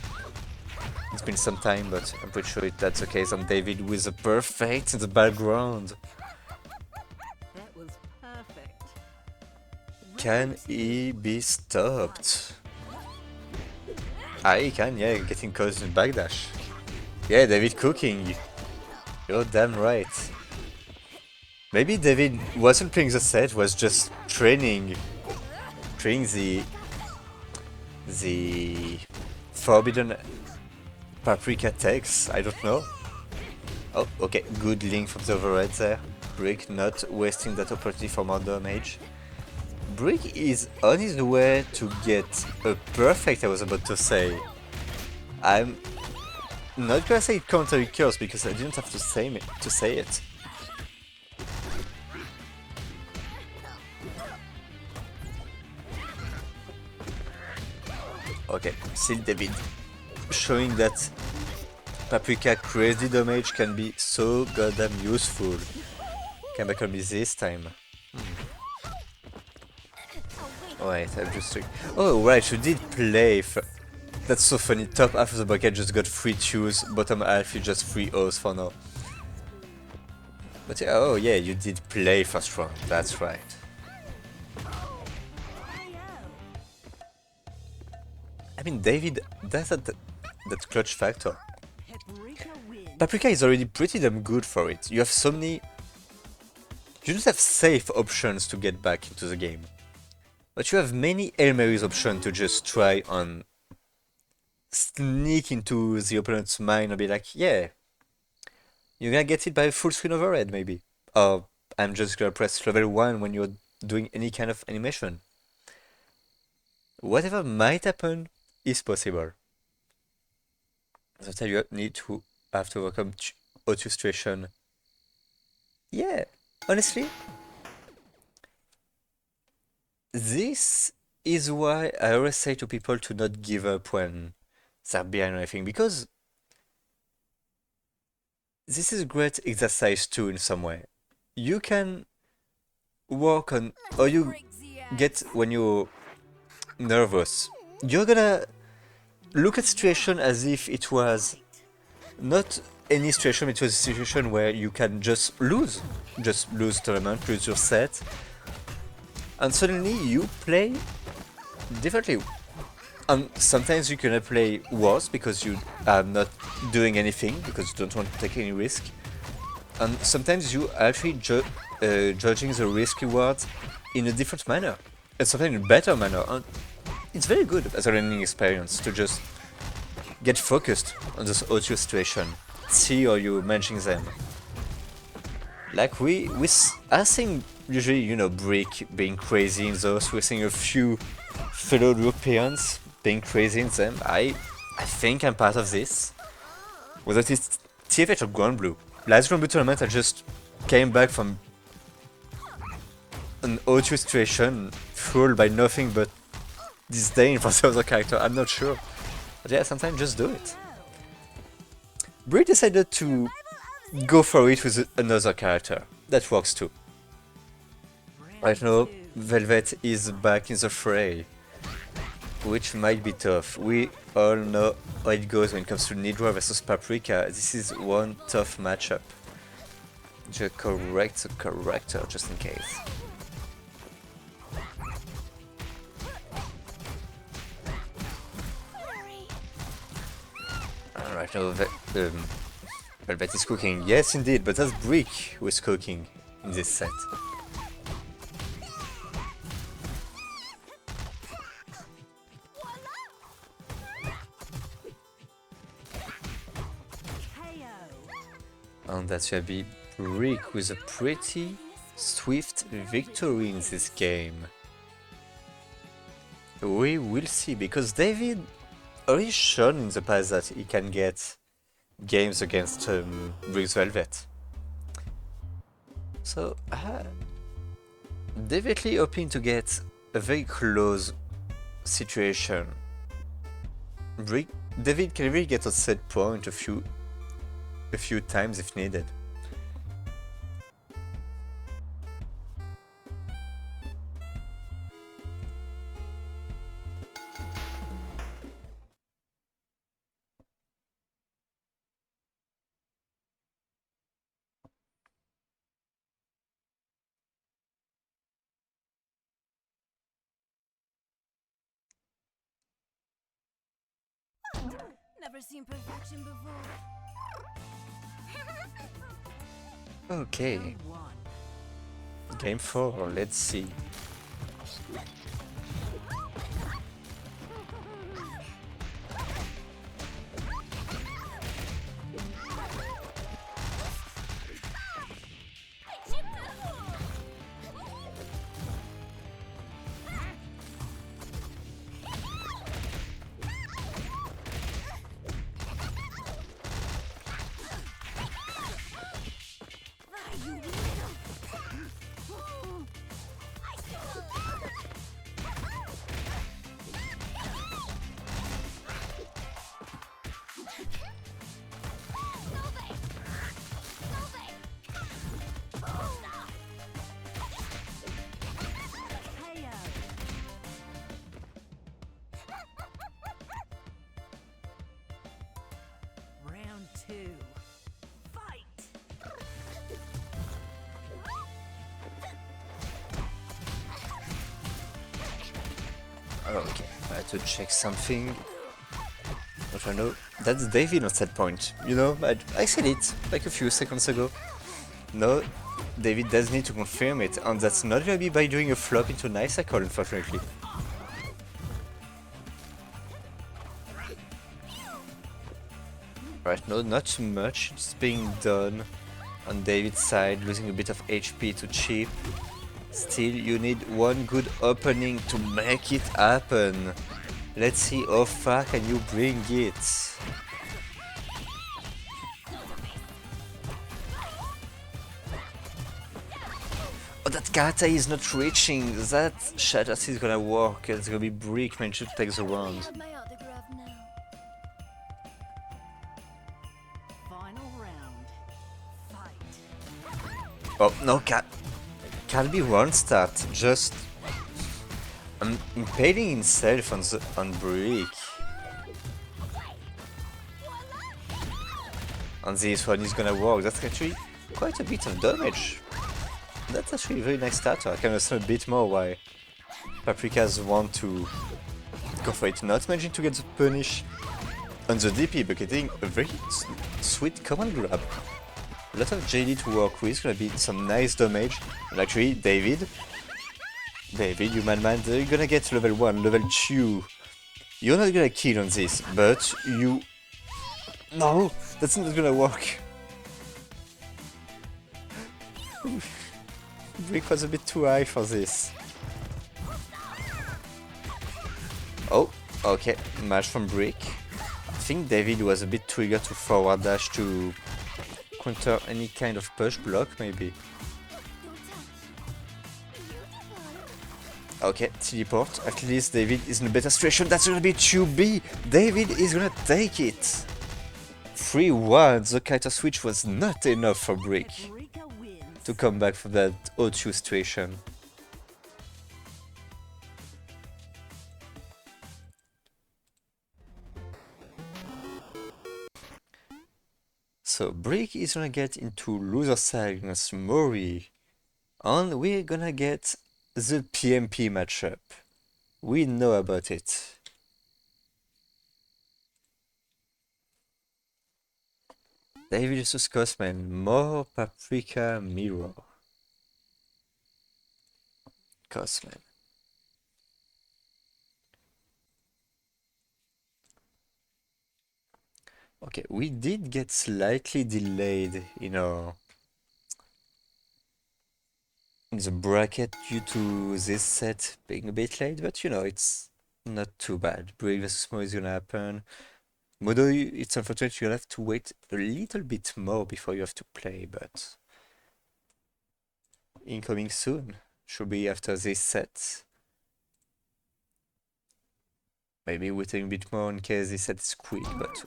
It's been some time, but I'm pretty sure that's the case on David with a perfect in the background. That was perfect. Can he be stopped? Ah, he can, yeah, getting caught in backdash. Yeah, David cooking. You're damn right. Maybe David wasn't playing the set, was just training the forbidden Paprika takes, I don't know. Oh, okay, good link from the overhead there. Brick not wasting that opportunity for more damage. Brick is on his way to get a perfect, I was about to say. I'm not gonna say it counter recurs because I didn't have to say it. Okay, still David, showing that Paprika crazy damage can be so goddamn useful. Came back on me this time. Oh wait, I'm just... Oh right, you did play That's so funny, top half of the bucket just got free chews, bottom half you just free O's for now. But yeah, oh yeah, you did play first round, that's right. I mean, David, that's that clutch factor. Paprika is already pretty damn good for it. You have so many... You just have safe options to get back into the game. But you have many Hail Marys options to just try and sneak into the opponent's mind and be like, yeah, you're gonna get it by a full screen overhead maybe. Or I'm just gonna press level 1 when you're doing any kind of animation. Whatever might happen is possible. Sometimes you need to have to overcome auto situation. Yeah, honestly, this is why I always say to people to not give up when they're behind or anything, because this is great exercise too in some way. You can work on, or you get when you're nervous. You're gonna look at situation as if it was not any situation, it was a situation where you can just lose tournament, lose your set, and suddenly you play differently. And sometimes you cannot play worse because you are not doing anything, because you don't want to take any risk. And sometimes you are actually judging the risk rewards in a different manner, and sometimes in a better manner. And it's very good as a learning experience to just get focused on this auto situation, see how you're managing them. Like I think usually, you know, Brick being crazy in those, we're seeing a few fellow Europeans being crazy in them. I think I'm part of this. Whether it is TFH or Grand Blue. Last Grand Blue tournament I just came back from an auto situation fueled by nothing but disdain for the other character, I'm not sure. But yeah, sometimes just do it. Brick decided to go for it with another character. That works too. Right now, Velvet is back in the fray, which might be tough. We all know how it goes when it comes to Nidra versus Paprika. This is one tough matchup. Just correct the character just in case. Alright, now Velvet is cooking. Yes, indeed, but that's Brick who is cooking in this set. And that's gonna be Brick with a pretty swift victory in this game. We will see, because David already shown in the past that he can get games against Brick's Velvet. So, definitely hoping to get a very close situation. David can really get a set point a few times if needed. Never seen perfection before. Okay. Game 4, let's see. Okay, I had to check something. Don't I know? That's David on that point. You know, I said it like a few seconds ago. No, David does need to confirm it, and that's not gonna be by doing a flop into an icicle, unfortunately. Right, no, not too much. It's being done on David's side, losing a bit of HP to chip. Still, you need one good opening to make it happen. Let's see how far can you bring it. Oh, that kata is not reaching. That shatters is gonna work. It's gonna be Brickman should take the round. Have my autograph now. Final round. Fight. Oh no, can't be one start. Just impaling himself on Brick. And this one is gonna work. That's actually quite a bit of damage. That's actually a very nice starter. I can understand a bit more why Paprikas want to go for it. Not managing to get the punish on the DP, but getting a very sweet command grab. A lot of JD to work with, gonna be some nice damage. And actually, David, you madman, you're gonna get level 1, level 2. You're not gonna kill on this, but you... No, that's not gonna work. Brick was a bit too high for this. Oh, okay, match from Brick. I think David was a bit triggered to forward dash to counter any kind of push block, maybe. Okay, teleport. At least David is in a better situation. That's gonna be 2B. David is gonna take it. 3-1. The counter switch was not enough for Brick Paprika wins. to come back from that 0-2 situation. So Brick is gonna get into loser side against Mori, and we're gonna get the PMP matchup. We know about it. David vs Cosman, more Paprika Mirror. Cosman. Okay, we did get slightly delayed in the bracket due to this set being a bit late, but you know, it's not too bad. Brick vs Mo is gonna happen. Modo, it's unfortunate you'll have to wait a little bit more before you have to play, but incoming soon. Should be after this set. Maybe waiting a bit more in case this set is quick, but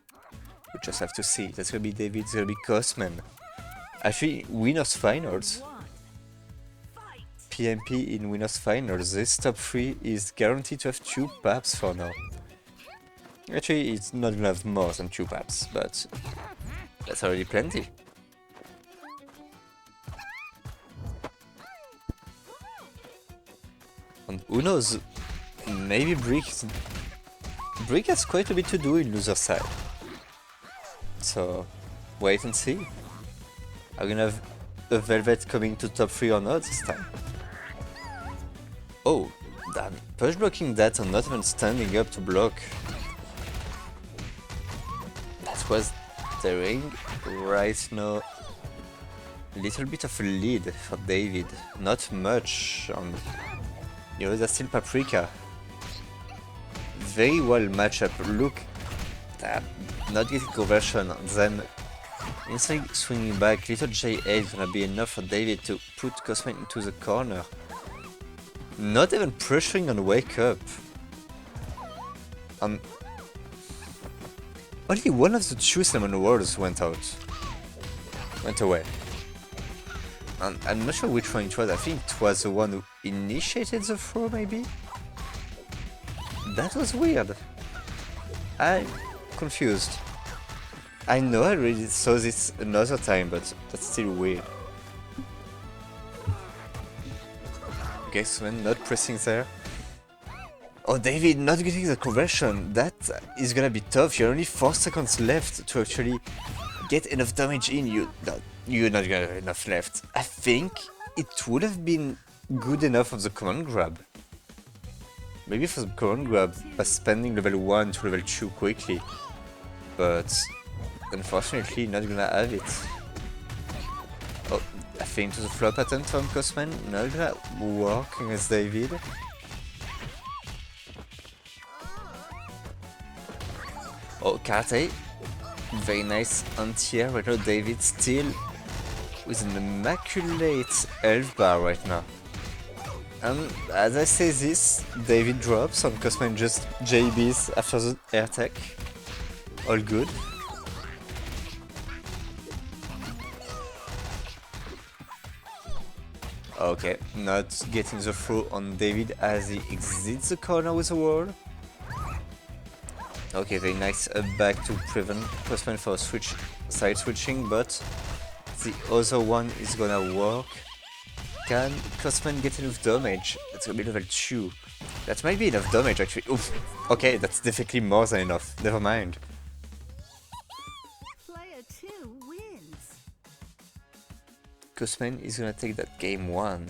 we just have to see. That's gonna be David, it's gonna be Cosman. Actually, winners finals. PMP in winners finals. This top 3 is guaranteed to have 2 paps for now. Actually, it's not gonna have more than 2 paps, but that's already plenty. And who knows, maybe Brick has quite a bit to do in loser side. So, wait and see. Are we gonna have a Velvet coming to top 3 or not this time? Oh, damn. Push blocking that and not even standing up to block. That was daring. Right now, a little bit of a lead for David. Not much. You know, there's still Paprika. Very well matchup. Look, that not getting conversion, then instead swinging back, little J8 is gonna be enough for David to put Cosman into the corner. Not even pressuring on wake up. Only one of the 2 summon words went away. And I'm not sure which one it was. I think it was the one who initiated the throw, maybe? That was weird. I'm confused. I know I already saw this another time, but that's still weird. Okay, Sven not pressing there. Oh, David, not getting the conversion. That is gonna be tough. You're only 4 seconds left to actually get enough damage in. You're not gonna have enough left. I think it would have been good enough of the command grab. Maybe for the command grab, by spending level 1 to level 2 quickly. But unfortunately, not gonna have it. Oh, I think to the flop attempt from Cosman, not gonna work against David. Oh, Karate, very nice anti-air right now. David still with an immaculate health bar right now. And as I say this, David drops and Cosman just JBs after the air tech. All good. Okay, not getting the throw on David as he exits the corner with the wall. Okay, very nice back to prevent Cosman for side switching, but the other one is gonna work. Can Cosman get enough damage? That's gonna be level 2. That might be enough damage actually. Oof. Okay, that's definitely more than enough. Never mind. Player 2 wins. Cosman is gonna take that game 1.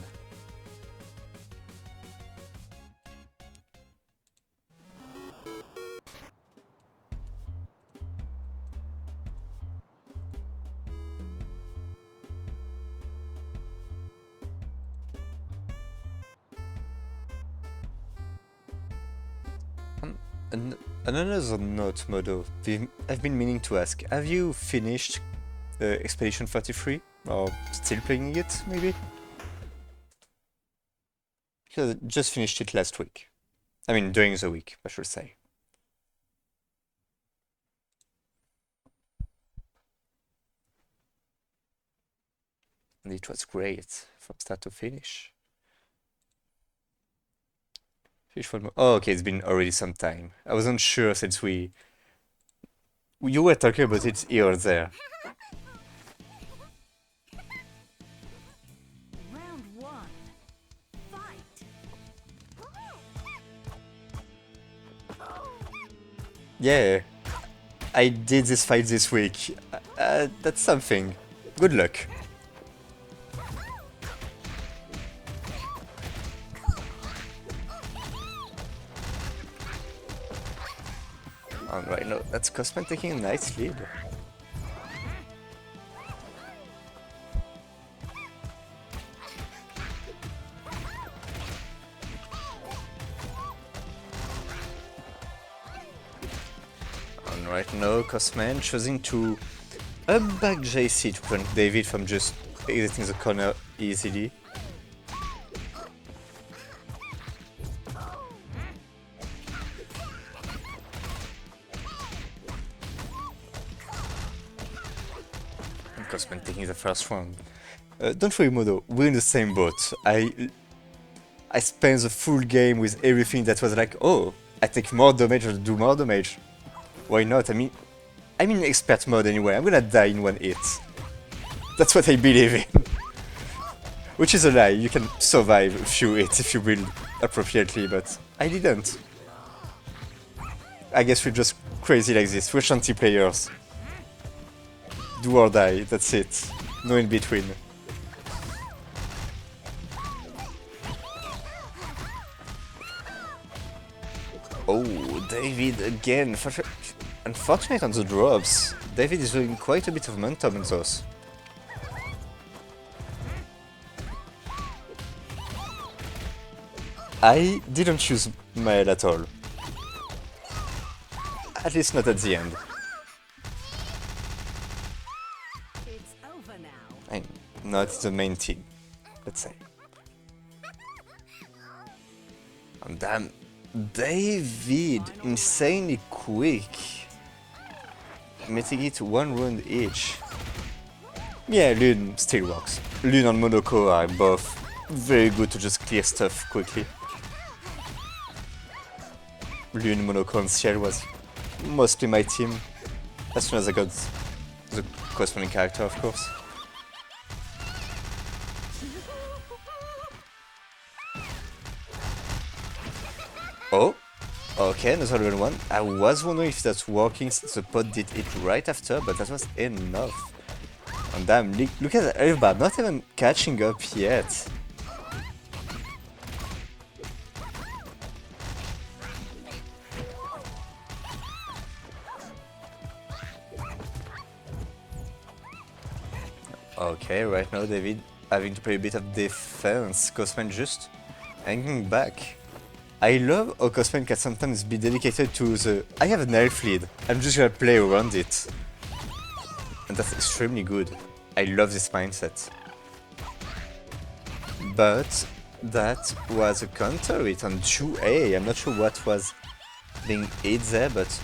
Another note, Modo, I've been meaning to ask, have you finished Expedition 33? Or still playing it, maybe? Because I just finished it last week. I mean, during the week, I should say. And it was great from start to finish. Oh, okay, it's been already some time. I wasn't sure since you were talking about it here or there. Round 1. Fight. Yeah, I did this fight this week. That's something. Good luck. Alright, no, that's Cosman taking a nice lead. Alright, now Cosman choosing to up back JC to prevent David from just exiting the corner easily. Cosman taking the first round. Don't worry, Modo, we're in the same boat. I spent the full game with everything that was like, oh, I take more damage or do more damage. Why not? I mean, I'm in expert mode anyway. I'm gonna die in 1 hit. That's what I believe in. Which is a lie. You can survive a few hits if you build appropriately, but I didn't. I guess we're just crazy like this. We're shanty players. Do or die, that's it. No in between. Oh, David again. Unfortunate on the drops. David is doing quite a bit of momentum in those. I didn't use Mael at all. At least not at the end. It's over now. I'm not the main team, let's say. And damn, David, insanely quick. Making it 1 round each. Yeah, Lune still works. Lune and Monoko are both very good to just clear stuff quickly. Lune, Monoko and Ciel was mostly my team. As soon as I got the corresponding character, of course. Oh, Okay, another level 1. I was wondering if that's working since the pod did it right after, but that was enough. And damn, look at that health bar, not even catching up yet. Okay, right now David having to play a bit of defense. Cosman just hanging back. I love how Cosman can sometimes be dedicated to the I have an elf lead, I'm just gonna play around it. And that's extremely good. I love this mindset. But that was a counter hit on 2A. I'm not sure what was being hit there, but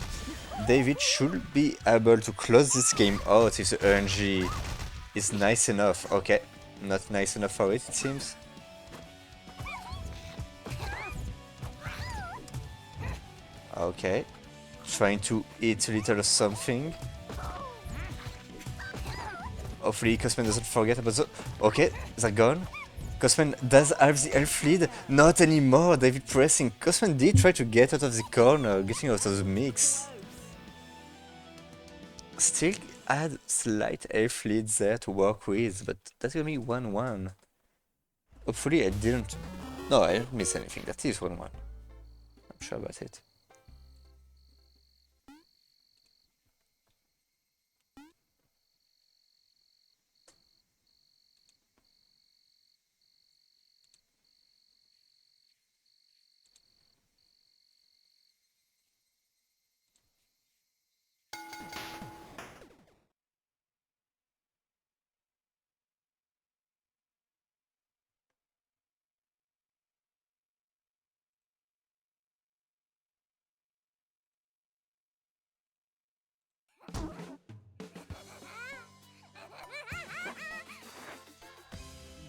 David should be able to close this game out if the RNG is nice enough. Okay, not nice enough for it seems. Okay, trying to hit a little something. Hopefully Cosman doesn't forget about the... Okay, they're gone. Cosman does have the elf lead. Not anymore, David pressing. Cosman did try to get out of the corner, getting out of the mix. Still had slight elf lead there to work with, but that's gonna be 1-1. Hopefully I didn't... No, I didn't miss anything. That is 1-1. I'm sure about it.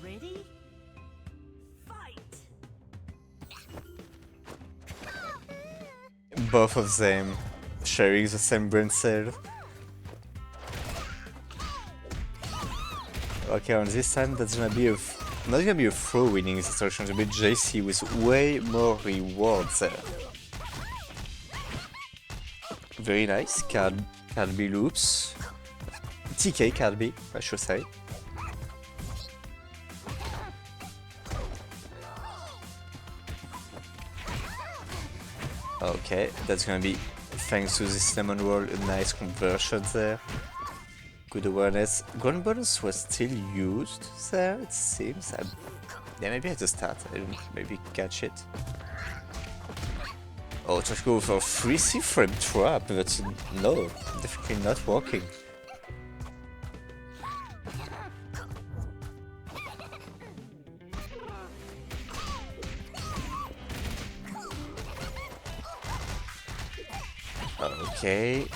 Ready? Fight! Both of them sharing the same brain cell. Okay, on this time that's gonna be not gonna be a throw winning situation, it's gonna be JC with way more rewards there. Very nice, card B loops. TK card B, I should say. Okay, that's gonna be, thanks to this lemon roll, a nice conversion there. Good awareness. Ground bonus was still used there, it seems. Yeah, maybe at the start, I didn't maybe catch it. Oh, try to go for a 3C frame trap, but no, definitely not working. Okay,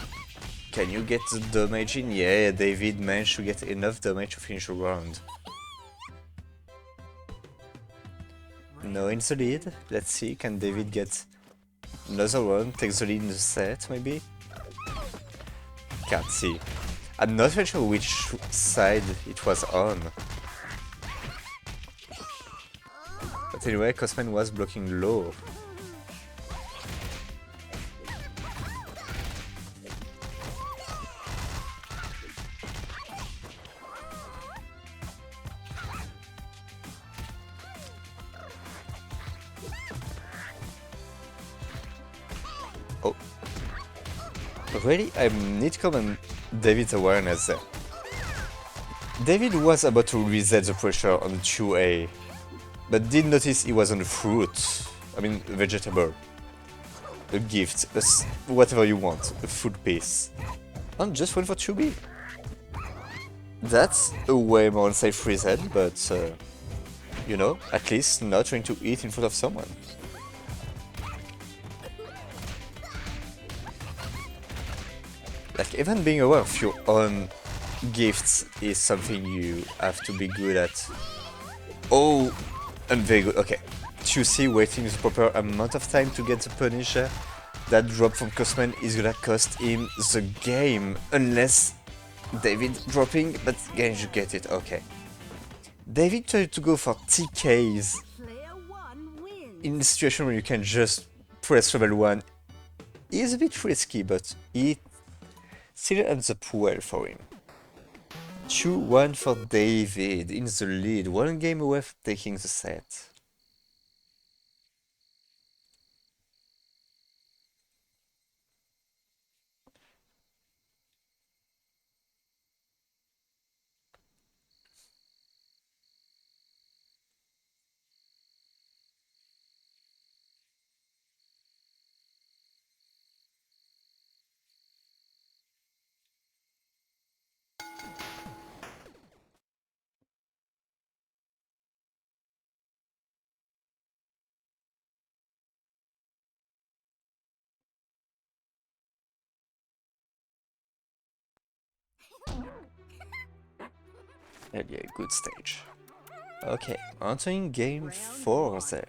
can you get the damage in? Yeah, David managed to get enough damage to finish the round. No in the lead. Let's see, can David get another one? Take the lead in the set, maybe? Can't see. I'm not even sure which side it was on. But anyway, Cosman was blocking low. Oh. Really? I need to comment David's awareness there. David was about to reset the pressure on 2A, but did notice he was on fruit. I mean, vegetable. A gift, whatever you want, a food piece. And just went for 2B. That's a way more unsafe reset, but you know, at least not trying to eat in front of someone. Like, even being aware of your own gifts is something you have to be good at. Oh, and very good. Okay, 2C waiting the proper amount of time to get the punisher. That drop from Cosman is gonna cost him the game, unless David dropping, but again you get it, okay. David tried to go for TKs Player one wins. in a situation where you can just press level 1 is a bit risky, but it still ends up well for him. 2-1 for David in the lead, one game away from taking the set. Yeah, good stage. Okay, entering game 4 there.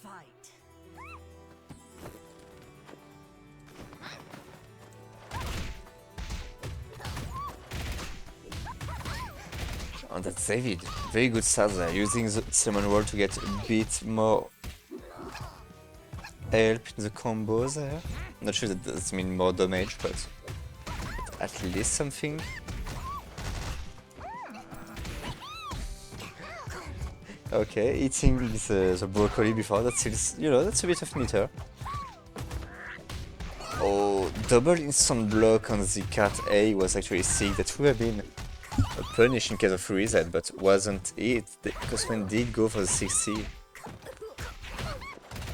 Fight. And that's David. Very good start there, using the cinnamon roll to get a bit more help in the combo there. Not sure that does mean more damage, but at least something. Okay, eating the broccoli before, that's still, you know, that's a bit of meter. Oh, double instant block on the cat A was actually sick. That would have been a punish in case of reset, but wasn't it. The Cosman did go for the 60.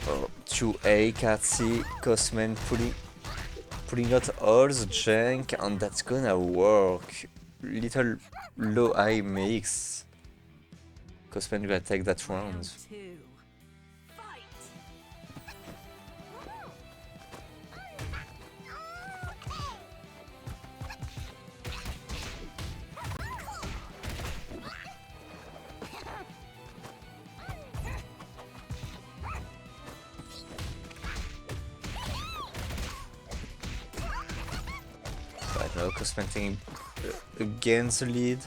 Oh, 2A, cat C, Cosman pulling out all the junk, and that's gonna work. Little low-high mix. Cosman gonna take that round. Round 2. Fight. Right now, Cosman taking against the lead.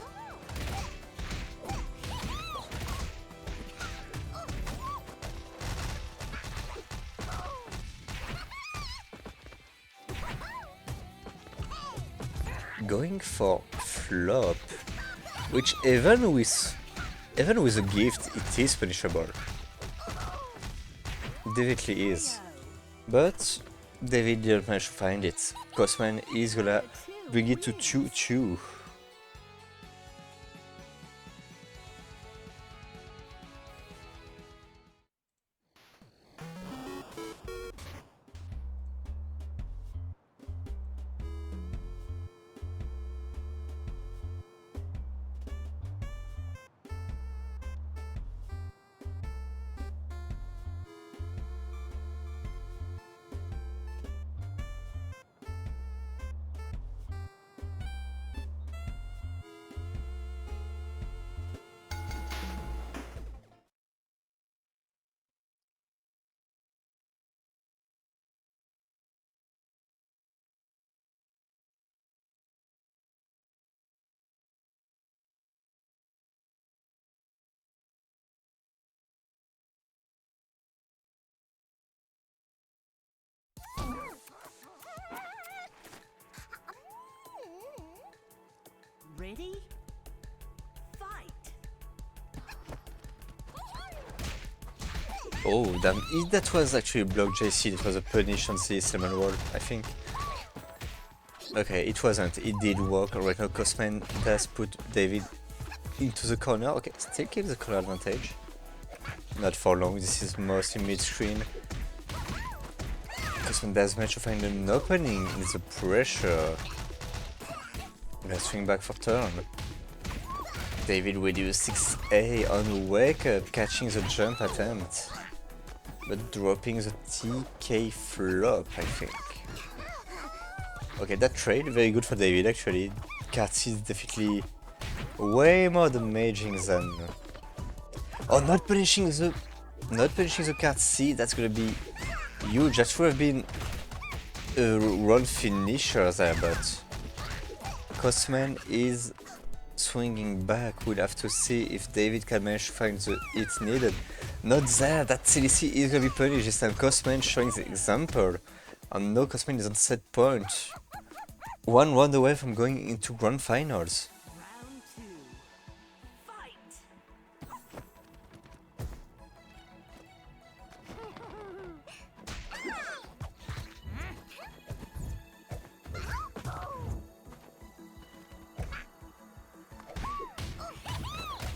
Going for flop, which even with a gift, it is punishable. Definitely is. But David didn't manage to find it. Cosman is gonna bring it to 2-2. Ready? Fight. Oh, damn. That was actually block JC. That was a punish on the cinnamon roll, I think. Okay, it wasn't. It did work. Right now, Cosman does put David into the corner. Okay, still keeps the corner advantage. Not for long. This is mostly mid-screen. Cosman does manage to find an opening in the pressure. Gonna swing back for turn. David will use 6A on wake up, catching the jump attempt. But dropping the TK flop, I think. Okay, that trade, very good for David actually. Cat C is definitely way more damaging than... Oh, not punishing the cat C, that's gonna be huge. That should have been a roll finisher there, but Cosman is swinging back. We'll have to see if David can manage to find the hit needed. Not there, that CDC is gonna be punished this time. Cosman showing the example And no, Cosmin is on set point. One round away from going into grand finals. Round two. Fight!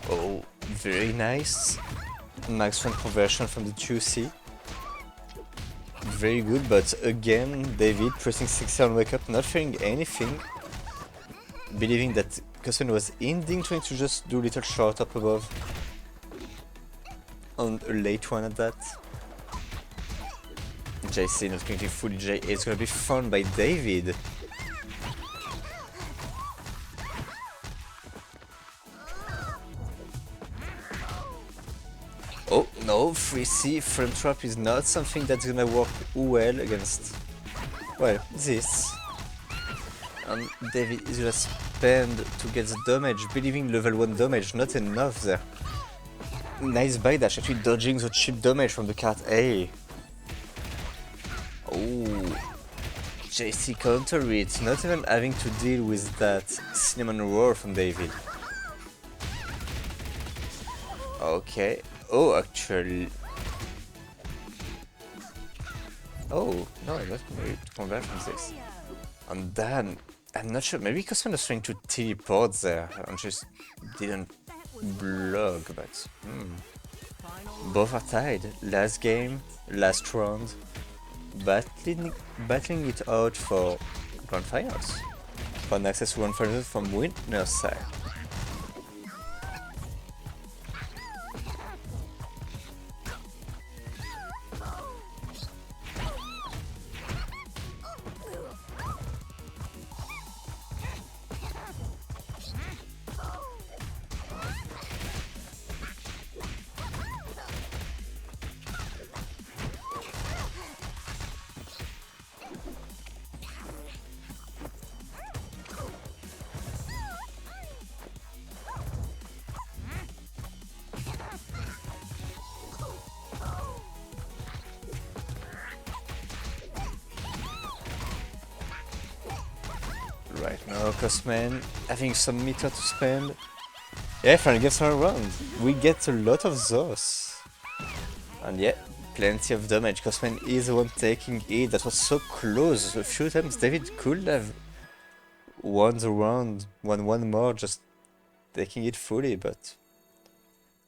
Oh, very nice. Max rank conversion from the 2C. Very good, but again, David pressing 60 on wake up, not fearing anything. Believing that Cosmin was ending, trying to just do a little short up above. On a late one at that. JC not connecting fully J. It's gonna be found by David. Oh no, 3C frame trap is not something that's gonna work well against, well, this. And David is gonna spend to get the damage, believing level 1 damage, not enough there. Nice bydash, actually dodging the cheap damage from the card A. Oh, JC counter it, not even having to deal with that cinnamon roar from David. Okay. Oh, actually. Oh, no, I'm not going to convert from this. And then, I'm not sure, maybe Cosman was trying to teleport there and just didn't block, but both are tied. Last game, last round, battling it out for grand finals. For an access to grand finals from winner's side. Right now, Cosman having some meter to spend. Yeah, finally gets her around. We get a lot of those. And yeah, plenty of damage. Cosman is the one taking it. That was so close. A few times David could have won the round, won one more, just taking it fully, but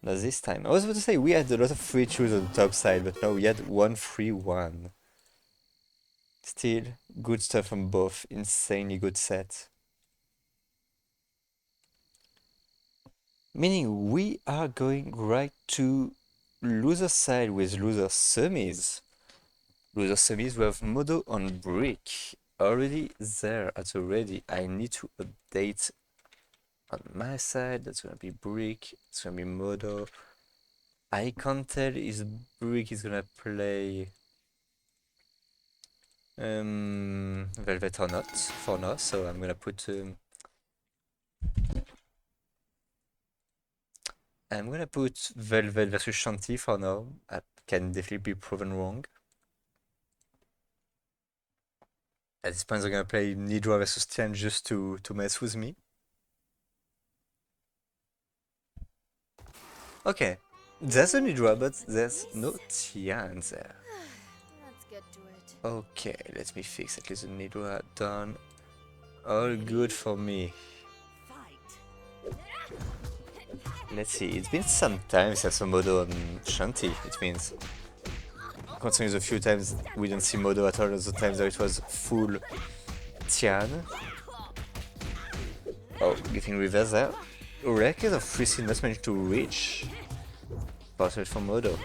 not this time. I was about to say we had a lot of free choose on the top side, but no, we had 1-3-1. Still, good stuff from both. Insanely good set. Meaning we are going right to loser side with loser semis. Loser semis, we have Modo on Brick. Already there at the ready. I need to update on my side. That's gonna be Brick. It's gonna be Modo. I can't tell if Brick is gonna play Velvet or not for now, so I'm gonna put Velvet versus Shanti for now. I can definitely be proven wrong. At this point, they're gonna play Nidra versus Tian just to mess with me. Okay, there's a Nidra, but there's no Tian there. Let's get to it. Okay, let me fix at least the Nidra done. All good for me. Fight! Let's see, it's been some time since a Modo on Shanti, it means. Considering the few times we didn't see Modo at all, the times that it was full Tian. Oh, getting reverse there. Rare case of 3C not managed to reach. Password for Modo.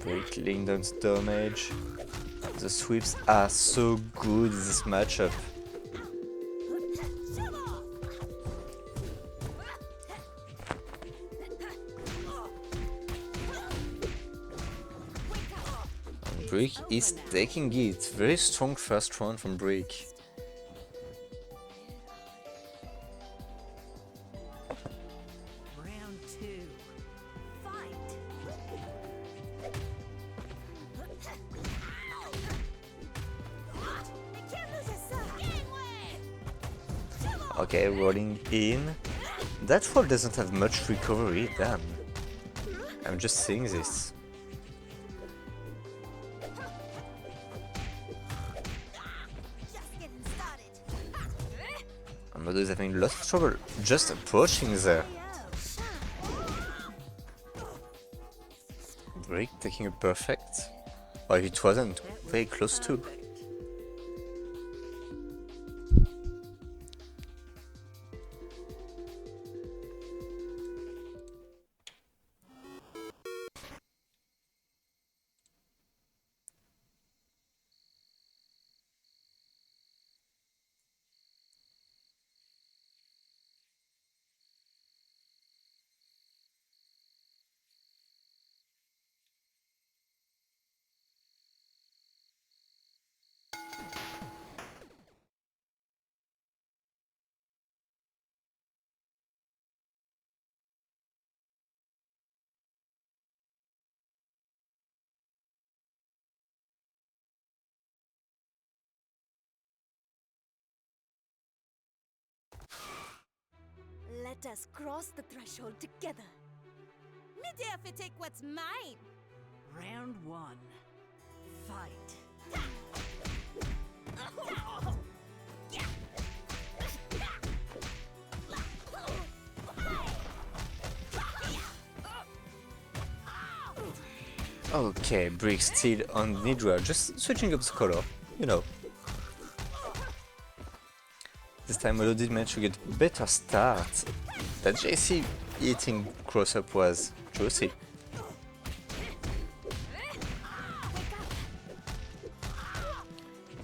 Break laying down damage. The sweeps are so good in this matchup. Brick is taking it. Very strong first round from Brick. Let's Okay, rolling in. That roll doesn't have much recovery, damn. I'm just seeing this. Just getting started. Modo is having lots of trouble just approaching there. Brick taking a perfect. Oh, it wasn't very close to. Let us cross the threshold together. Me dare fi take what's mine. Round 1. Fight. Okay, Brick still on Nidra, just switching up the color, you know. This time Modo did manage to get a better start. That JC eating cross-up was juicy.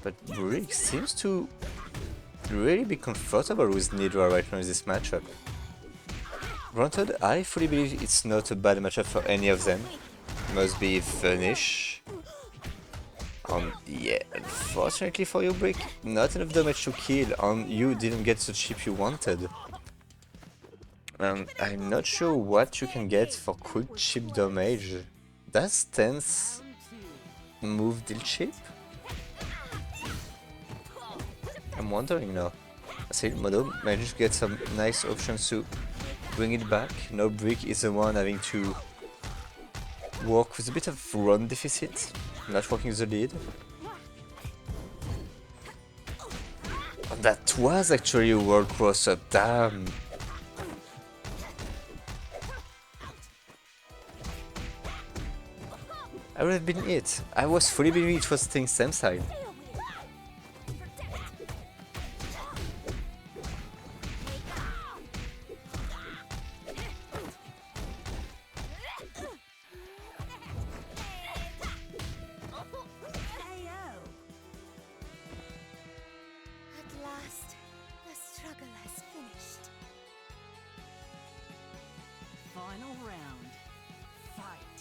But Brick seems to really be comfortable with Nidra right now in this matchup. Granted, I fully believe it's not a bad matchup for any of them. Must be finish. Yeah, unfortunately for you, Brick, not enough damage to kill, and you didn't get the chip you wanted. I'm not sure what you can get for quick chip damage. Does Stance move deal chip? I'm wondering now. I see Modo managed to get some nice options to bring it back. Now Brick is the one having to work with a bit of run deficit, not working the lead. And that was actually a world cross-up, damn! I would have been hit. I was fully believing it was staying same side. At last, the struggle has finished. Final round. Fight.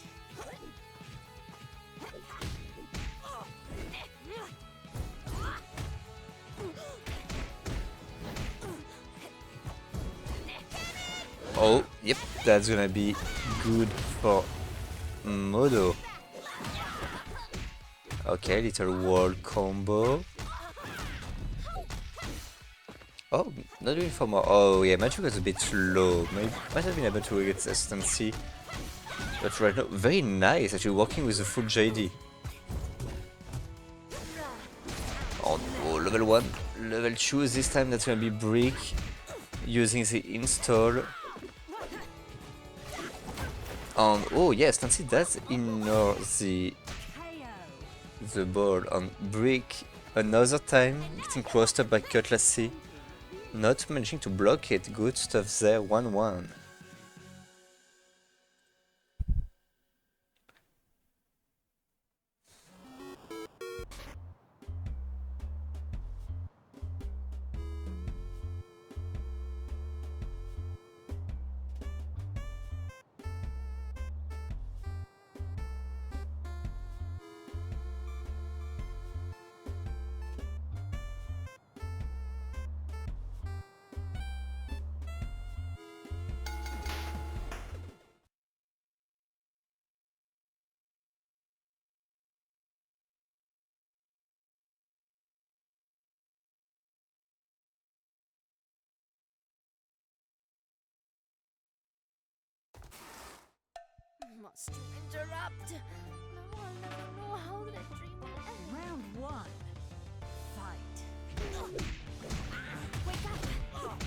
Oh, yep, that's gonna be good for Modo. Okay, little wall combo. Oh, not doing for more. Oh yeah, magic was a bit low. Might have been able to get consistency. But right now, very nice actually working with the full JD. Oh, level 1, level 2, this time that's gonna be Brick using the install. And oh yes, can see that ignore the ball on Brick another time, getting crossed up by Cutlassy. Not managing to block it, good stuff there, 1-1. must you interrupt? Now I'll never know how that dream will end. Round 1. Fight. Wake up!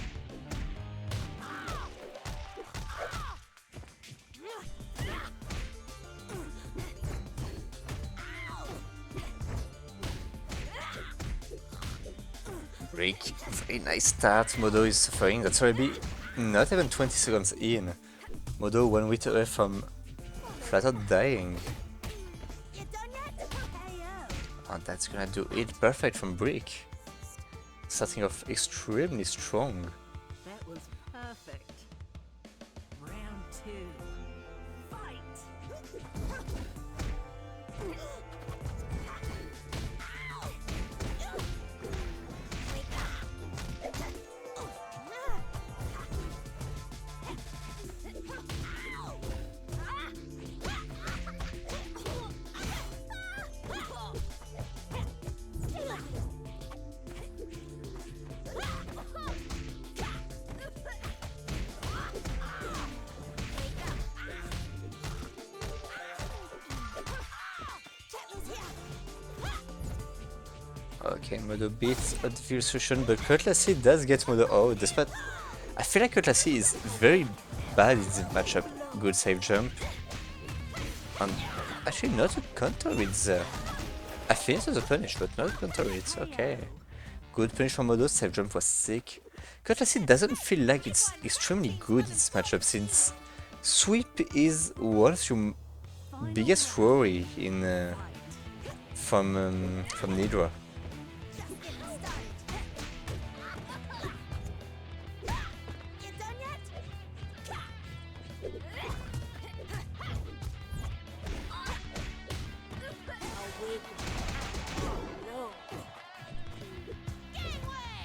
Break. Very nice start. Modo is suffering. That's already not even 20 seconds in. Modo 1 hit away from flat out dying. You done yet? Hey, And that's gonna do it perfect from Brick. Starting off extremely strong. That was perfect. Round 2. Fight. Okay, Modo beats a difficult solution, but Cutlassy does get Modo out, despite... I feel like Cutlassy is very bad in this matchup. Good save jump. And actually not a counter it there. I think it was a punish, but not a counter it, okay. Good punish from Modo, save jump was sick. Cutlassy doesn't feel like it's extremely good in this matchup, since sweep is one of your biggest worry in from Nidra. you done yet? Awake. No. Gangway!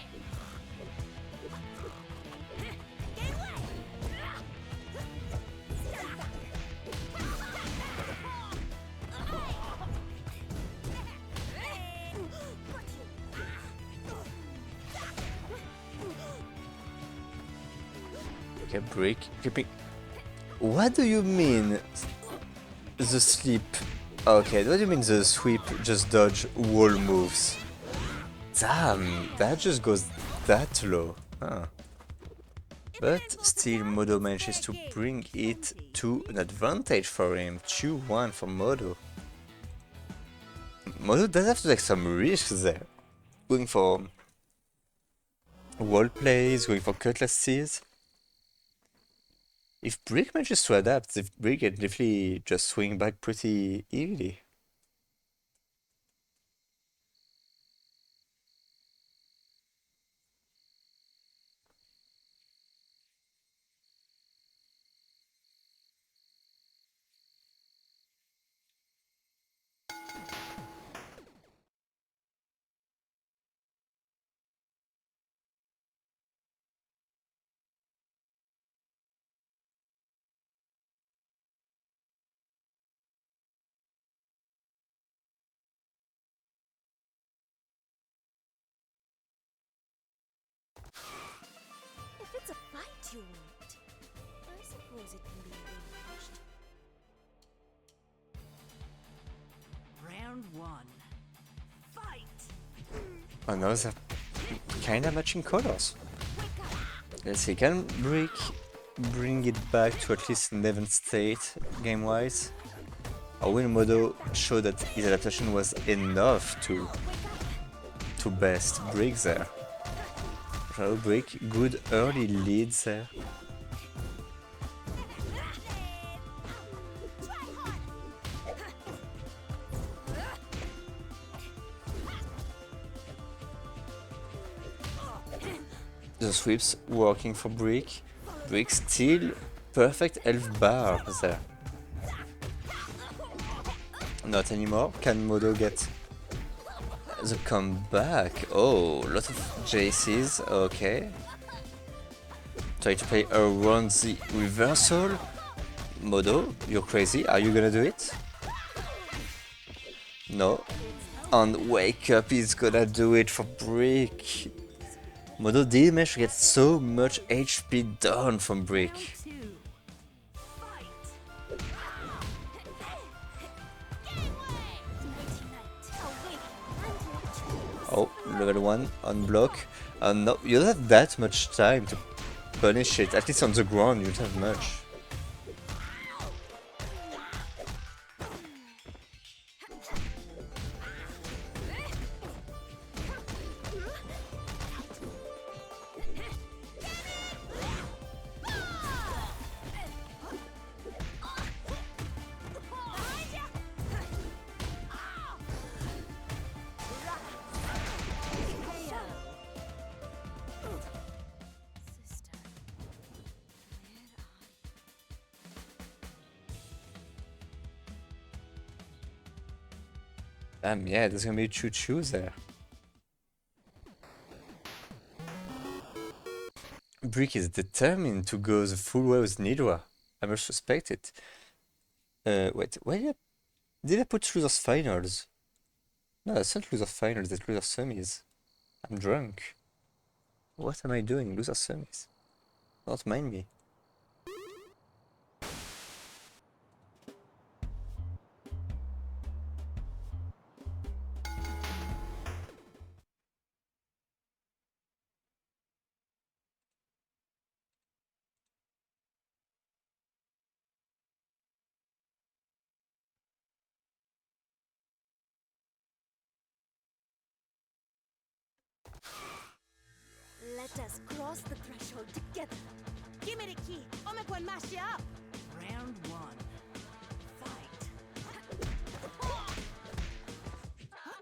Okay, break, keeping... What do you mean? The sleep? Okay, what do you mean the sweep just dodge wall moves? Damn, that just goes that low. Huh. But still, Modo manages to bring it to an advantage for him. 2-1 for Modo. Modo does have to take some risks there. Going for wall plays, going for cutlasses. If Brick manages to adapt, if Brick can definitely just swing back pretty easily. If it's a fight you want, I suppose it can be arranged. Round 1. Fight. Oh no, they're kinda matching colors. Let's see, can Brick bring it back to at least an even state game-wise? Or will Modo show that his adaptation was enough to best Brick there? So Brick, good early lead there. The sweeps working for Brick. Brick still perfect elf bar there. Not anymore. Can Modo get the comeback? Oh, lot of JCs. Okay. Try to play around the reversal. Modo, you're crazy. Are you gonna do it? No. And Wake Up is gonna do it for Brick. Modo did manage to get so much HP down from Brick. Round 2. Fight. Oh, level 1 on block. No, you don't have that much time to punish it. At least on the ground, you don't have much. Sister, where are Damn, yeah, there's gonna be choo-choo there. Brick is determined to go the full way with Nidra. I must respect it. Wait, why did I put losers finals? No, that's not losers finals, that's losers semis. I'm drunk. What am I doing? Losers semis. Don't mind me. Let us cross the threshold together. Give me the key. I'll make one mash you up. Round 1. Fight.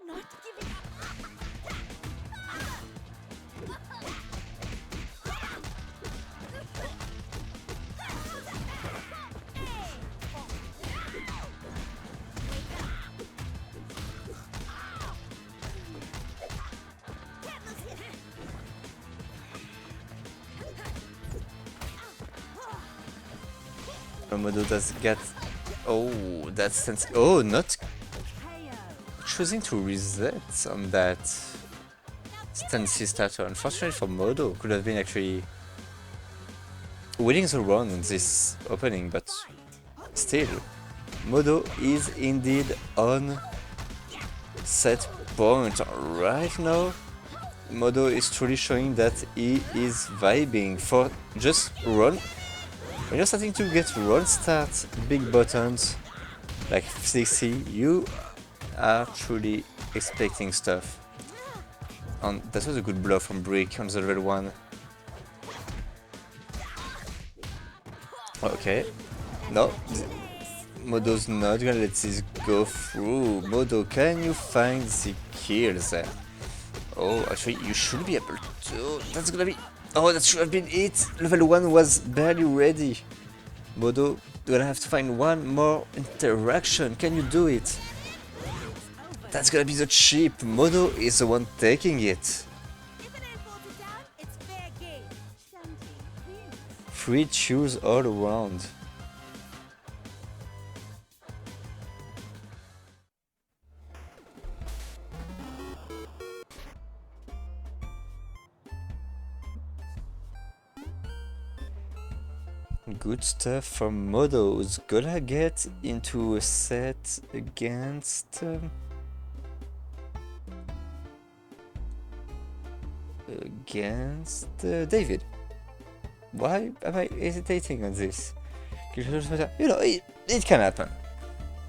Not giving up. Modo does get. Oh, that's sense. Oh, not KO. choosing to reset on that stancy starter. Unfortunately for Modo, could have been actually winning the round in this opening, but still, Modo is indeed on set point right now. Modo is truly showing that he is vibing for just run. When you're starting to get run start, big buttons like 60, you are truly expecting stuff. And that was a good block from Brick on the level 1. Okay. No. Modo's not gonna let this go through. Modo, can you find the kills there? Oh, actually, you should be able to. That's gonna be. Oh, that should have been it. Level 1 was barely ready. Modo, you're gonna have to find one more interaction. Can you do it? That's gonna be the chip. Modo is the one taking it. If an ant falls it down, it's fair game. Shanty wins. Free chews all around. Good stuff from Modo, who's gonna get into a set against David. Why am I hesitating on this? You know, it can happen.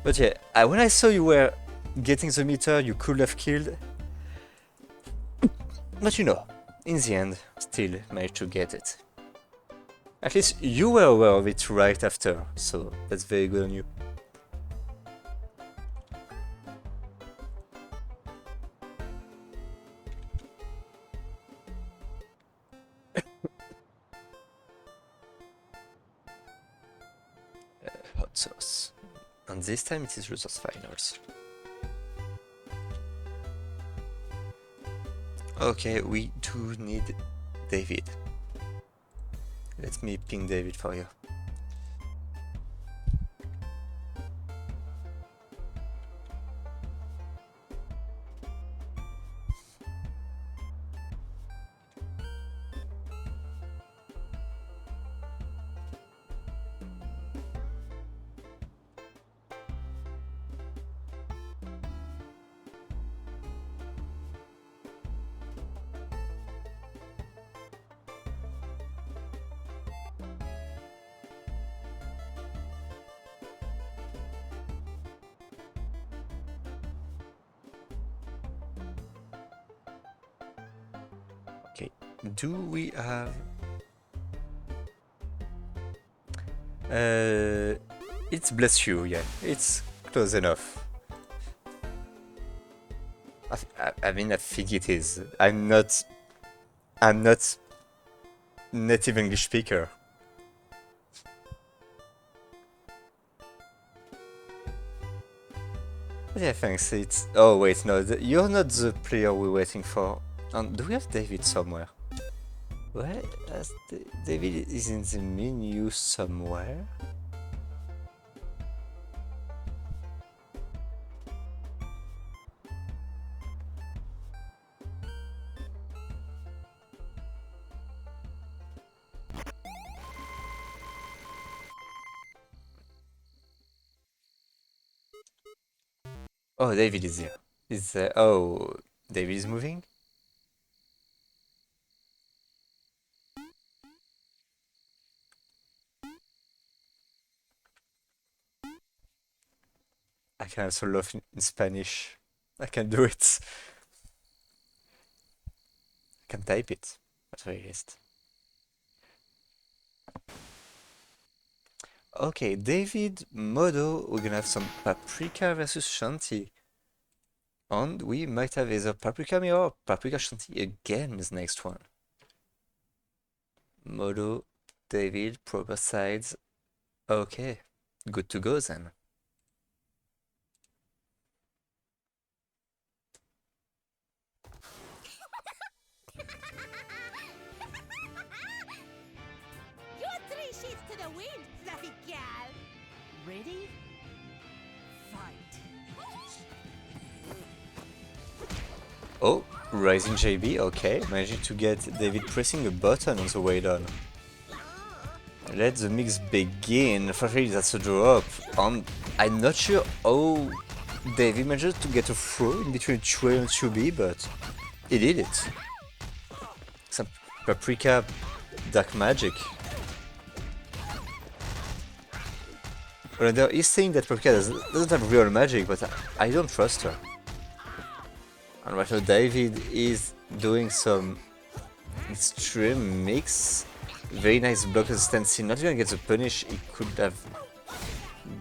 But yeah, when I saw you were getting the meter you could have killed, but you know, in the end, still managed to get it. At least you were aware of it right after, so that's very good on you. Hot sauce. And this time it is losers finals. Okay, we do need David. Let me ping David for you. Do we have... It's bless you, yeah. It's close enough. I mean, I think it is. I'm not native English speaker. But yeah, thanks. It's... Oh, wait, no. You're not the player we're waiting for. Do we have David somewhere? Where? David is in the menu somewhere. Oh, David is here. Is there? Oh, David is moving? I can also laugh in Spanish. I can do it. I can type it, at very least. Okay, David, Modo, we're gonna have some Paprika versus Shanti. And we might have either Paprika Mirror or Paprika Shanti again this next one. Modo, David, proper sides. Okay, good to go then. You're three sheets to the wind, fluffy gal. Ready? Fight. Oh, Rising JB, okay. Managing to get David pressing a button on the way down. Let the mix begin. Finally, that's a drop. And I'm not sure how David managed to get a throw in between 2A and 2B, but he did it. Some Paprika Dark Magic. Well, he's saying that Paprika doesn't have real magic, but I don't trust her. And right now David is doing some extreme mix. Very nice block of stance. Not gonna get the punish he could have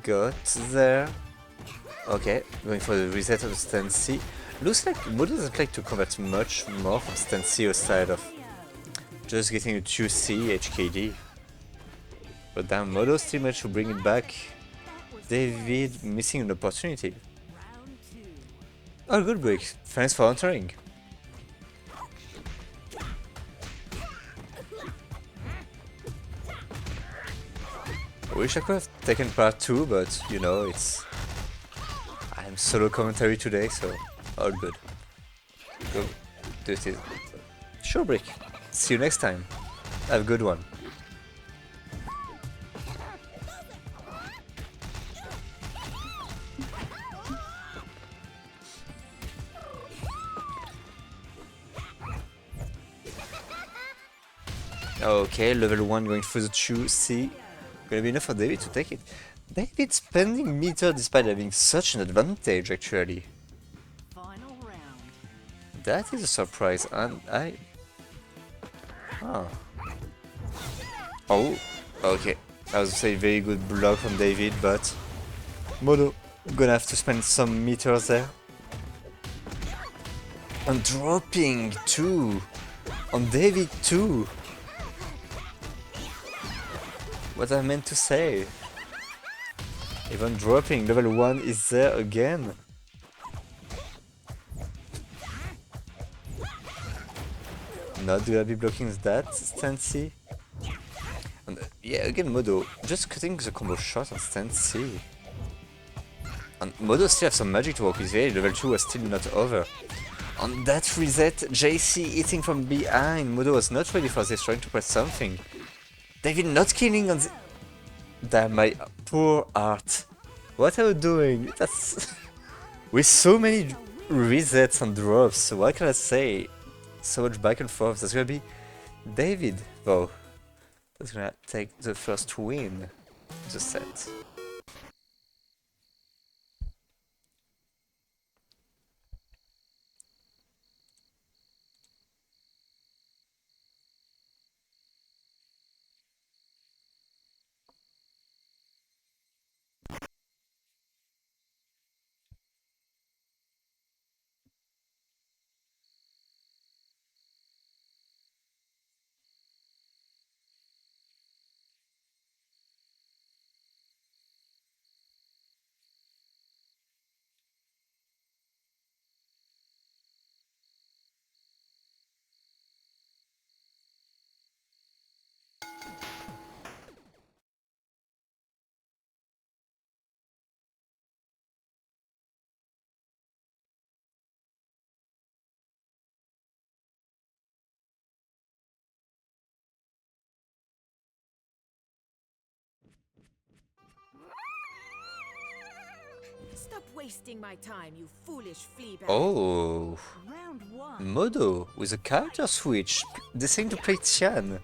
got there. Okay, going for the reset of the stance. Looks like Modo doesn't like to convert much more from stance aside of just getting a 2C HKD. But damn, Modo still managed to bring it back. David missing an opportunity. Round two. Oh, good break. Thanks for entering. I wish I could have taken part 2, but you know, I'm solo commentary today, so all good. Go do it. Sure, break. See you next time. Have a good one. Okay, level 1 going through the 2C. Gonna be enough for David to take it. David spending meter despite having such an advantage, actually. Final round. That is a surprise, and I... Huh. Oh, okay. I was say very good block from David, but... Modo gonna have to spend some meters there. And dropping too! On David too! What I meant to say. Even dropping, level 1 is there again. Not gonna be blocking that, Stancy. And yeah, again Modo, just cutting the combo shot on Stancy. And Modo still have some magic to work with, level 2 was still not over. On that reset, JC hitting from behind, Modo was not ready for this, trying to press something. David not killing on the... Damn, my poor art. What are you doing? That's... With so many resets and drops, what can I say? So much back and forth. That's gonna be David, though. That's gonna take the first win of the set. Stop wasting my time, you foolish fleabag. Oh, Round 1. Modo with a character switch, deciding to play Tian.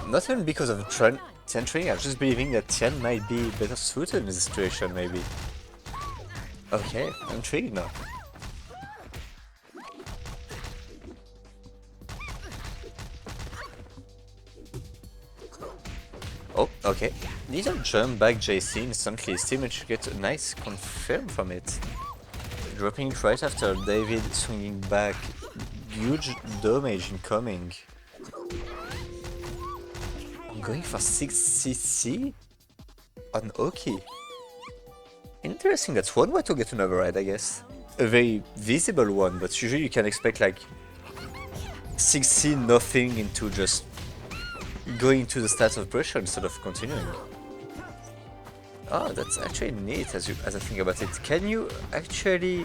Not even because of Tian training, I'm just believing that Tian might be better suited in this situation, maybe. Okay, I'm intrigued now. Oh, okay. Little jump back JC instantly, still managed to get a nice confirm from it. Dropping it right after David swinging back. Huge damage incoming. I'm going for 6cc on Oki. Interesting, that's one way to get an override, I guess. A very visible one, but usually you can expect like 6c nothing into just going to the stats of pressure instead of continuing. Oh, that's actually neat as I think about it. Can you actually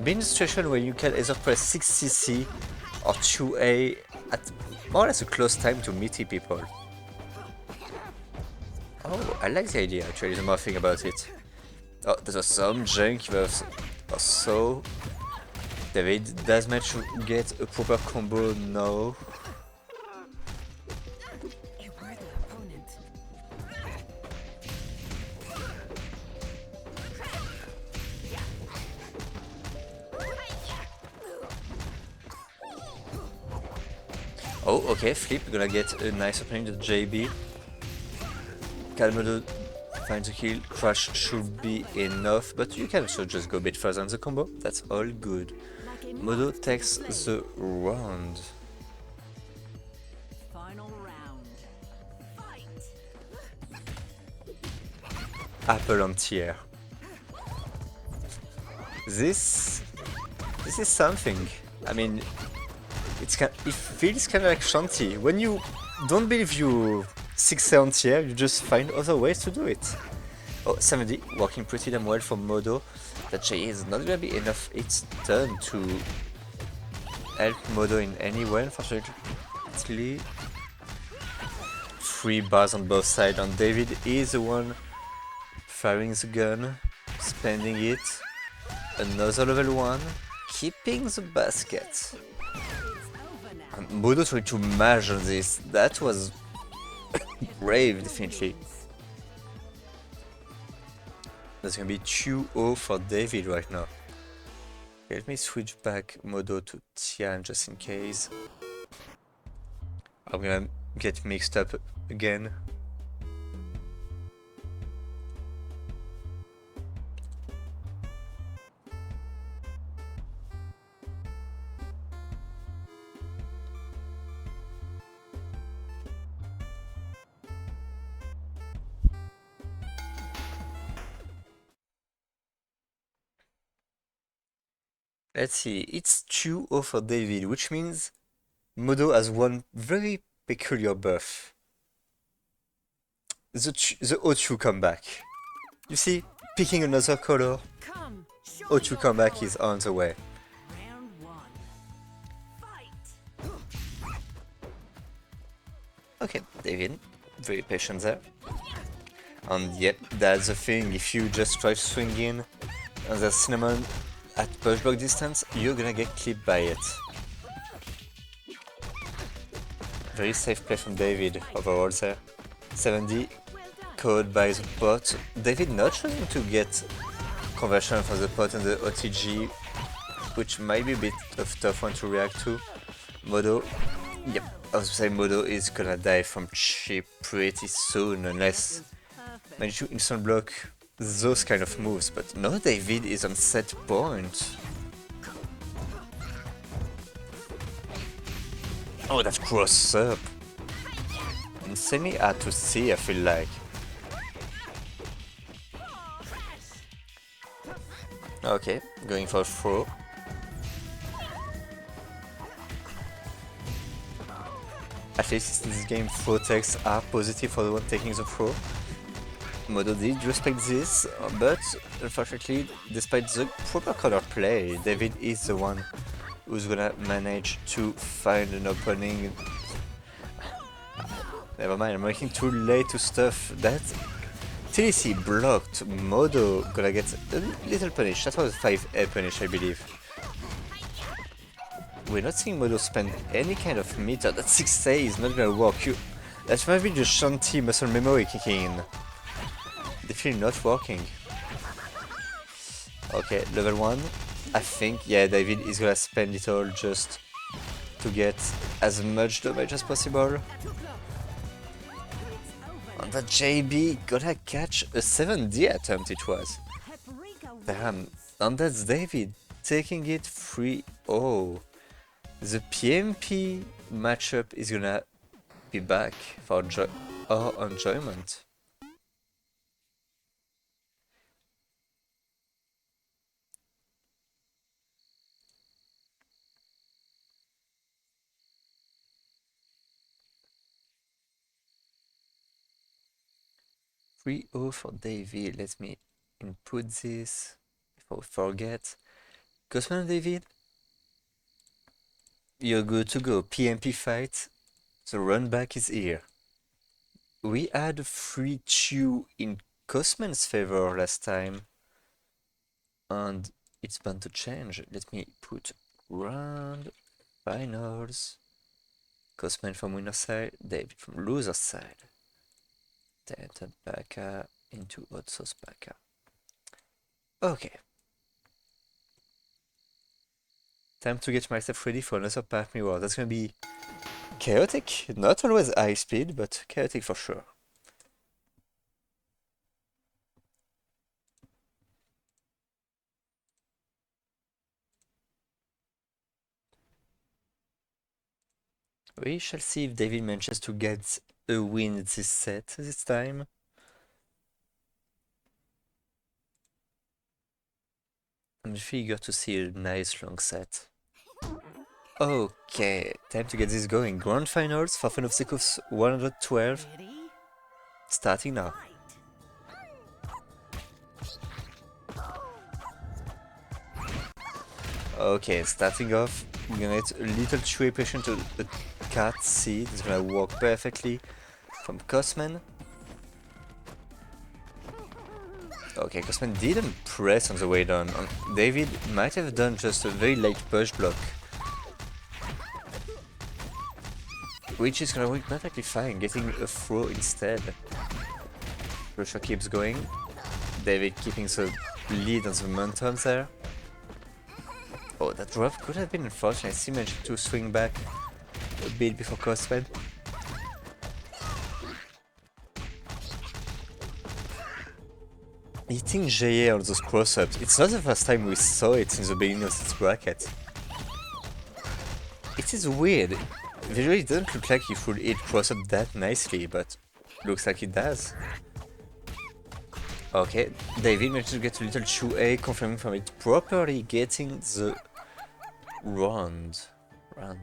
be in a situation where you can either press 6cc or 2a at more or less a close time to meaty people? Oh, I like the idea actually, the more I think about it. Oh, there's some junk or so. David does manage to get a proper combo now. A worthy opponent. Oh, okay, Flip gonna get a nice opening to JB. Kalmodo finds a kill, Crash should be enough, but you can also just go a bit further on the combo, that's all good. Like a Modo master takes slave. the round. Final round. Fight. Apple on tier. This is something. I mean, it feels kind of like Shanty. When you don't believe you 6 on tier, you just find other ways to do it. Oh, 70, working pretty damn well for Modo. That J is not gonna be enough its turn to help Modo in any way, unfortunately. 3 bars on both sides, and David is the one firing the gun, spending it. Another level 1, keeping the basket. And Modo trying to mash on this, that was brave, definitely. That's gonna be 2-0 for David right now. Okay, let me switch back Modo to Tian just in case. I'm gonna get mixed up again. Let's see, it's 2-0 for David, which means Modo has one very peculiar buff. The O2 comeback. You see, picking another color, Come, show me O2 your comeback power. is on the way. Round 1. Fight. Okay, David, very patient there. And yep, that's the thing, if you just try to swing in and there's Cinnamon at pushback distance, you're gonna get clipped by it. Very safe play from David overall there. 70, Well done. caught by the bot. David not trying to get conversion from the bot and the OTG, which might be a bit of a tough one to react to. Modo, yep, I was saying Modo is gonna die from chip pretty soon unless Perfect. manage to instant block those kind of moves, but no, David is on set point. Oh, that cross up. Insanely hard to see, I feel like. Okay, going for a throw. At least in this game, throw techs are positive for the one taking the throw. Modo did respect this, but unfortunately, despite the proper color play, David is the one who's gonna manage to find an opening. Never mind, I'm making too late to stuff. That Felicity blocked. Modo gonna get a little punish. That was a 5A punish, I believe. We're not seeing Modo spend any kind of meter. That 6A is not gonna work. That might be just Shanti muscle memory kicking in. Definitely not working. Okay, level 1. I think, yeah, David is gonna spend it all just to get as much damage as possible. And that JB gotta catch a 7D attempt it was. Damn, and that's David taking it 3-0. The PMP matchup is gonna be back for our enjoyment. Three O for David. Let me input this before we forget. Cosman and David, you're good to go. PMP fight. The run back is here. We had 3-2 in Cosman's favor last time, and it's bound to change. Let me put round finals. Cosman from winner side, David from loser side. Then Baka into hot sauce Baka. Okay. Time to get myself ready for another path mirror. That's gonna be chaotic. Not always high speed, but chaotic for sure. We shall see if David manages to get a win this set this time. I'm really eager to see a nice long set. Okay, time to get this going. Grand finals for Fun Hoofsicuffs 112. Ready? Starting now. Okay, starting off, we're gonna get a little tree pressure to the cat seed. It's gonna work perfectly from Cosman. Okay, Cosman didn't press on the way down. David might have done just a very light push block, which is gonna work perfectly fine, getting a throw instead. Pressure keeps going. David keeping the lead on the momentum there. Oh, that drop could have been unfortunate. He managed to swing back a bit before Cosman. Hitting JA on those cross-ups, it's not the first time we saw it in the beginning of this bracket. It is weird. Visually it doesn't look like he would hit cross-up that nicely, but looks like it does. Okay, David managed to get a little 2A, confirming from it properly, getting the round. Round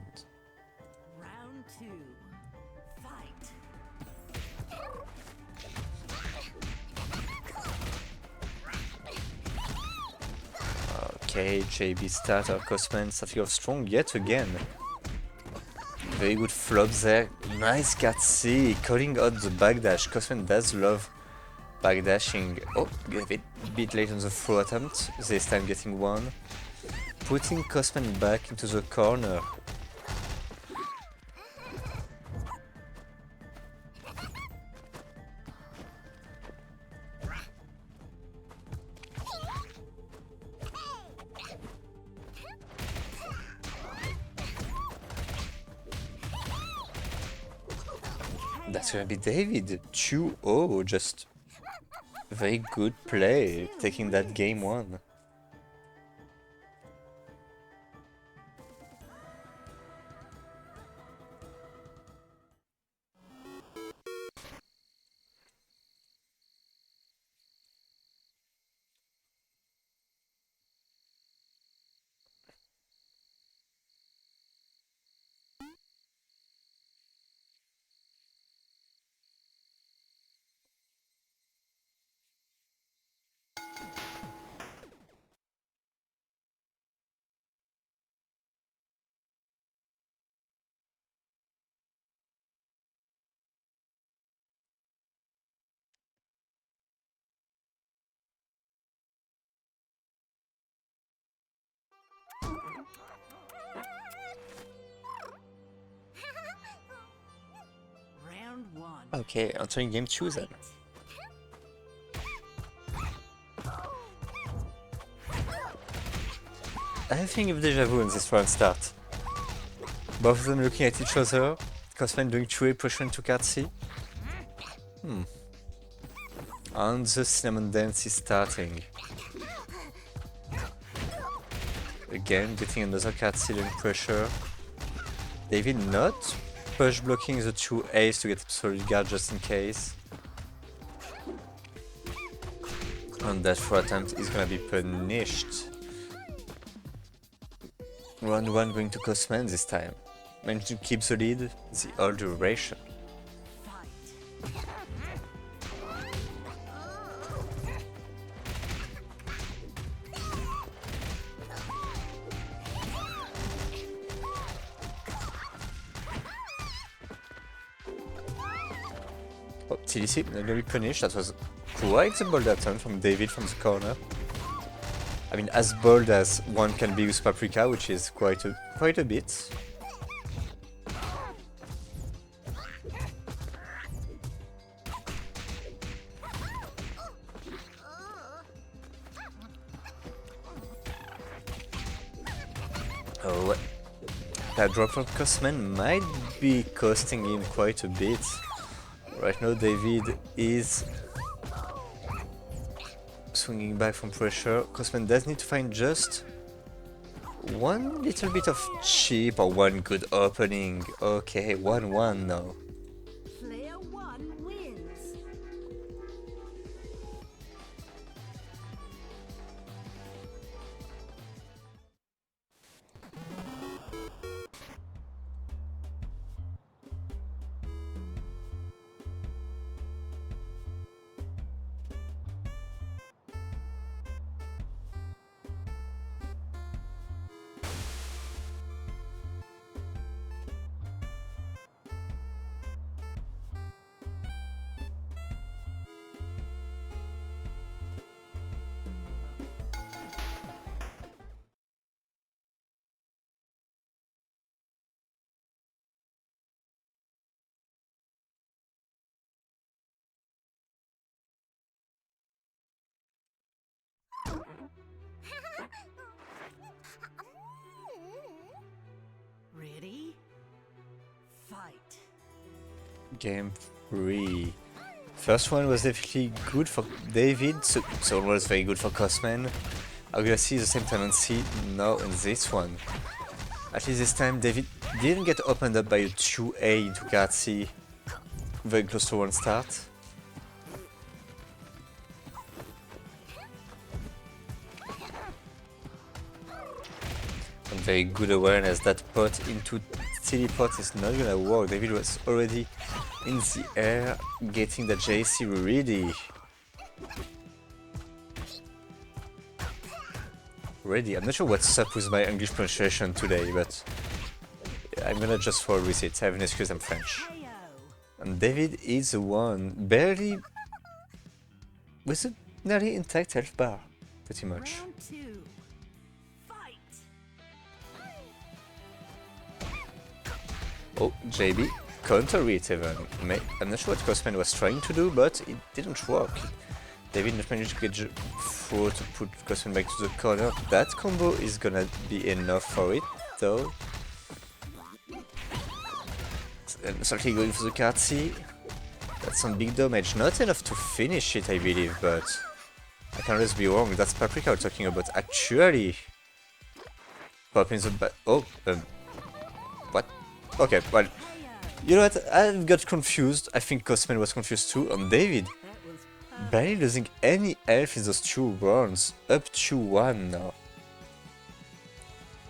2. Fight. Okay, JB starter, Cosman starting off strong yet again. Very good flop there. Nice Katsi, calling out the backdash. Cosman does love backdashing. Oh, a bit late on the throw attempt. This time getting one. Putting Cosman back into the corner. That's gonna be David. 2-0, just very good play, taking that game one. Okay, entering game 2 then. I think of deja vu in this round start. Both of them looking at each other, Cosman doing 2A pressure into card C. And the cinnamon dance is starting. Again, getting another card C doing pressure. David not push blocking the 2 A's to get absolute guard just in case. And that 4 attempt is gonna be punished. Round 1 going to Cosman this time. Managed to keep the lead the whole duration. Oh, TDC not gonna be punished. That was quite a bold attempt from David from the corner. I mean, as bold as one can be with Paprika, which is quite a bit. Oh, that drop from Cosman might be costing him quite a bit. Right now, David is swinging back from pressure. Cosman does need to find just one little bit of chip or one good opening. Okay, 1-1 now. Player 1 wins. Ready? Fight. Game 3. First one was definitely good for David, so it was very good for Cosman. Are we gonna see the same tendency now in this one? At least this time David didn't get opened up by a 2A into card C, very close to one start. And very good awareness that pot into silly pot is not gonna work. David was already in the air, getting the JC ready. I'm not sure what's up with my English pronunciation today, but I'm gonna just roll with it. I have an excuse, I'm French. And David is the one, barely with a nearly intact health bar, pretty much. Round 2. Fight. Oh, JB, counter it even. I'm not sure what Cosman was trying to do, but it didn't work. David not managed to get through to put Cosman back to the corner. That combo is gonna be enough for it, though. And certainly going for the card C. That's some big damage. Not enough to finish it, I believe, but I can always be wrong. That's Paprika we're talking about. Actually, popping the back. Oh, what? Okay, well, you know what? I got confused. I think Cosman was confused too. And David, barely losing any health in those 2 rounds. Up to 1 now.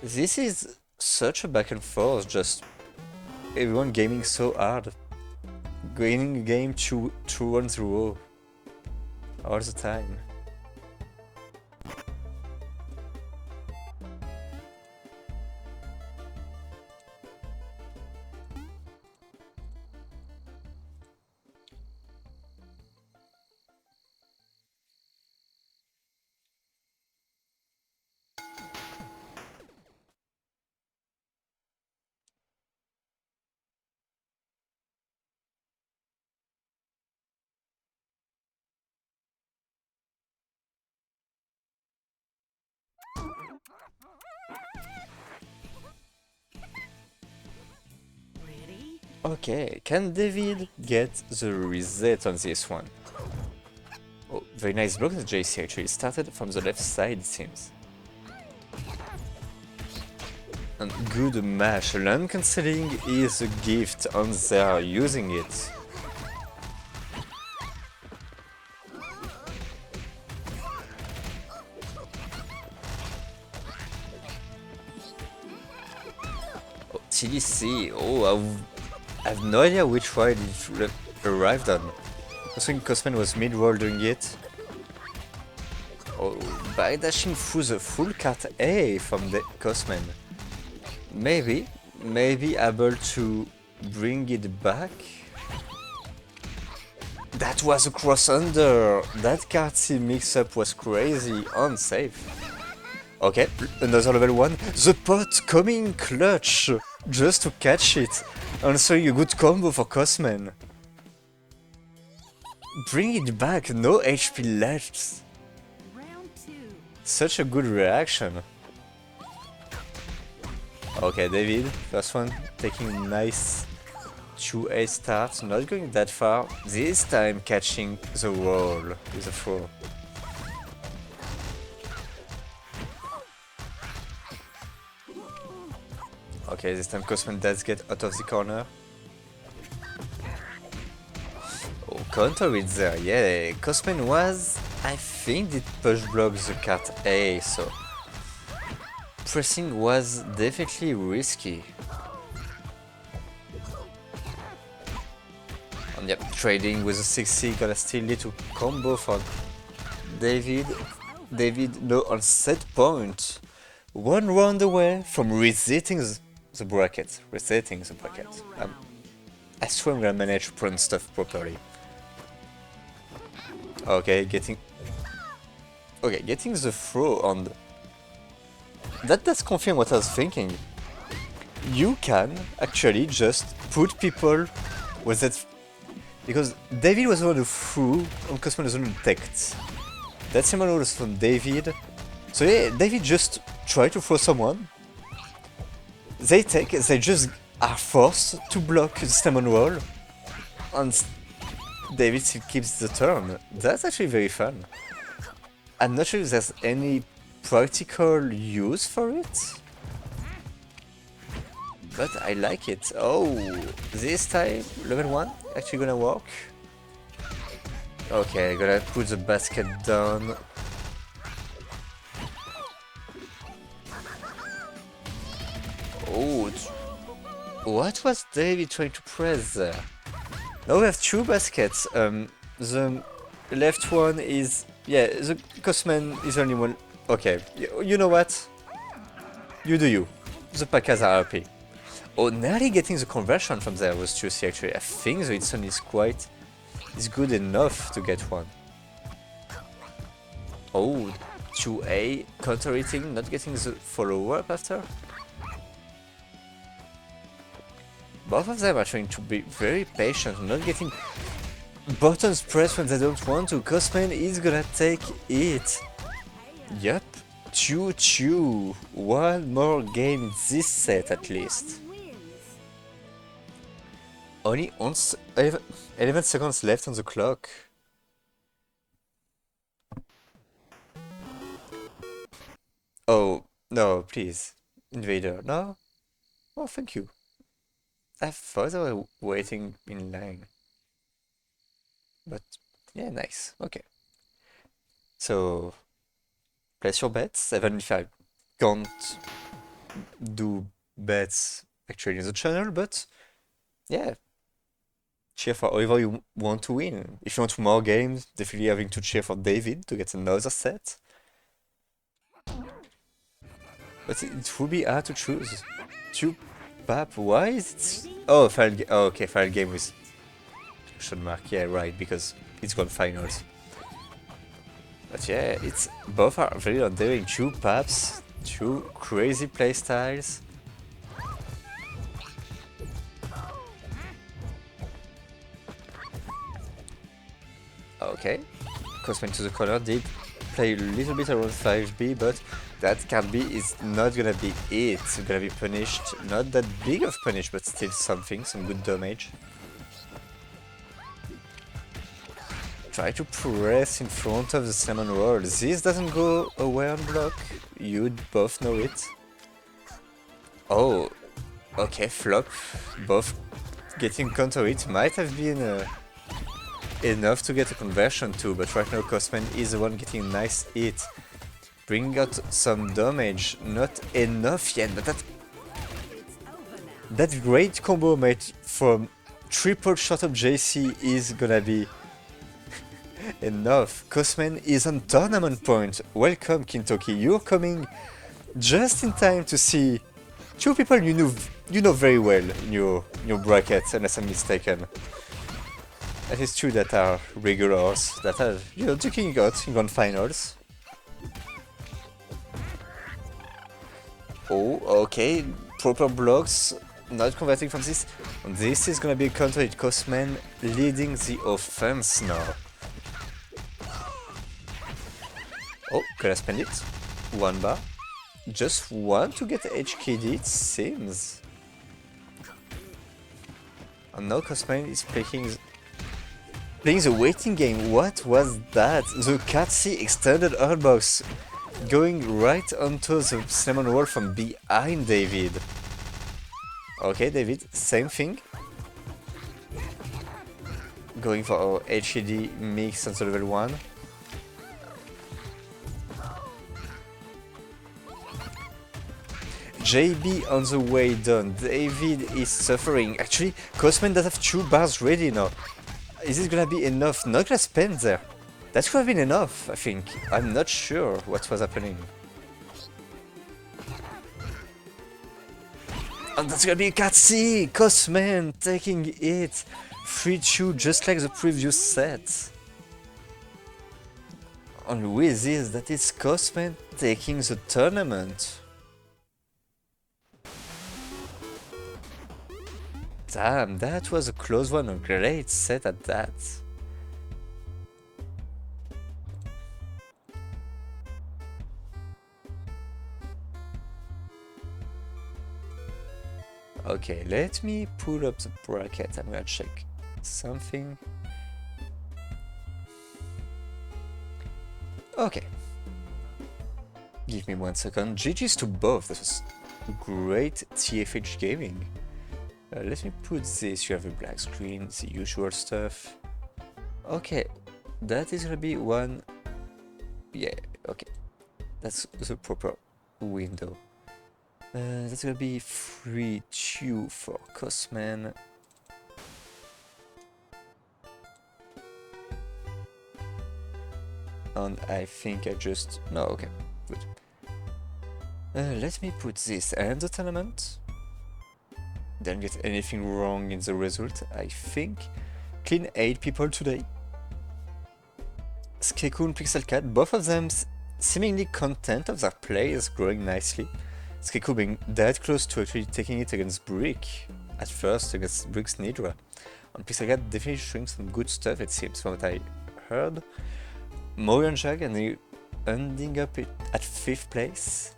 This is such a back and forth. Just everyone gaming so hard. Winning a game 2 rounds in a row. All the time. Ready? Okay, can David get the reset on this one? Oh, very nice block that JC actually started from the left side, it seems. And good mash. Land cancelling is a gift, and they are using it. Oh, TDC. Oh, I have no idea which ride it arrived on. I think Cosman was mid-roll doing it. Oh, by dashing through the full cart A from the Cosman. Maybe able to bring it back. That was a cross under. That card C mix-up was crazy, unsafe. Okay, another level 1. The pot coming clutch just to catch it. Answering a good combo for Cosman. Bring it back, no HP left. Round 2. Such a good reaction. Okay, David, first one, taking a nice 2A start, not going that far, this time catching the roll with a throw. Okay, this time Cosman does get out of the corner. Oh, counter it there, yeah, Cosman was, I think, did push block the card A, so pressing was definitely risky. And yep, trading with a 6C gonna still lead to combo for David. David no on set point. One round away from resetting the bracket. I swear I'm gonna manage to print stuff properly. Okay, getting the throw on. That does confirm what I was thinking. You can actually just put people with that. Because David was the one who threw, and Cosman was the one who teched. That same one was from David. So yeah, David just tried to throw someone. They take, they just are forced to block the stamina roll. And David still keeps the turn. That's actually very fun. I'm not sure if there's any practical use for it, but I like it. Oh, this time level 1 actually gonna work. Okay, gonna put the basket down. Oh, what was David trying to press there? Now we have 2 baskets. The left one is, yeah, the Cosman is only one. Okay, you know what? You do you. The Pakas are happy. Oh, nearly getting the conversion from there was juicy actually. I think the Itson is good enough to get one. Oh, 2A counter hitting, not getting the follow-up after. Both of them are trying to be very patient, not getting buttons pressed when they don't want to. Cosman is gonna take it. Yup, 2-2. One more game this set at least. Only 11 seconds left on the clock. Oh, no, please. Invader, no? Oh, thank you. I thought I was waiting in line. But, yeah, nice. Okay. So, place your bets, even if I can't do bets actually in the channel, but, yeah. Cheer for whoever you want to win. If you want more games, definitely having to cheer for David to get another set. But it would be hard to choose. 2 pap, why is it? Oh, okay, final game with question mark. Yeah, right, because it's gone finals. But yeah, it's both are very endearing. 2 paps, 2 crazy playstyles. Okay, Cosman to the corner, did play a little bit around 5B, but that card B is not gonna be it. It's gonna be punished. Not that big of punish, but still something, some good damage. Try to press in front of the cinnamon roll. This doesn't go away on block. You both know it. Oh, okay, flop. Both getting counter hit might have been enough to get a conversion too, but right now Cosman is the one getting a nice hit. Bringing out some damage. Not enough yet, but that great combo made from triple shot up JC is gonna be enough. Cosman is on tournament point. Welcome, Kintoki. You're coming just in time to see two people you know very well in your bracket, unless I'm mistaken. At least two that are regulars, that are, duking it out in grand finals. Oh, okay, proper blocks, not converting from this. This is gonna be a counter hit. Cosman leading the offense now. Oh, gonna spend it. One bar. Just want to get HKD, it seems. And now Cosman is playing the waiting game. What was that? The Katsi extended hurtbox going right onto the cinnamon roll from behind David. Okay, David, same thing. Going for our HKD mix on the level 1. JB on the way down. David is suffering. Actually, Cosman does have 2 bars ready now. Is it gonna be enough? Not gonna spend there. That could have been enough, I think. I'm not sure what was happening. And that's gonna be Katsi! Cosman taking it! 3-2 just like the previous set. And with this, that is Cosman taking the tournament. Damn, that was a close one, a great set at that. Okay, let me pull up the bracket. I'm gonna check something. Okay. Give me 1 second. GG's to both. This was great TFH gaming. Let me put this. You have a black screen, the usual stuff. Okay, that is gonna be one. Yeah, okay. That's the proper window. That's gonna be 3-2 for Cosman. And I think I just. No, okay, good. Let me put this and the tournament. Didn't get anything wrong in the result, I think. Clean 8 people today. Skeku and Pixel Cat, both of them seemingly content of their plays, growing nicely. Skeku being that close to actually taking it against Brick, at first against Brick's Nidra. And Pixel Cat definitely showing some good stuff, it seems, from what I heard. Mori and Jag and ending up at 5th place.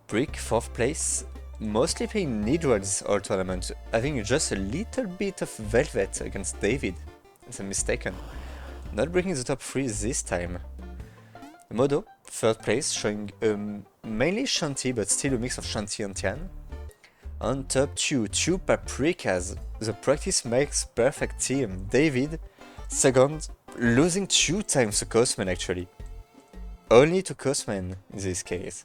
Brick 4th place. Mostly playing Nidra this whole tournament, having just a little bit of Velvet against David, if I'm mistaken. Not breaking the top 3 this time. Modo, 3rd place, showing mainly Shanti, but still a mix of Shanti and Tian. On top 2 Paprikas, the practice makes perfect team. David, 2nd, losing 2 times to Cosman actually. Only to Cosman in this case.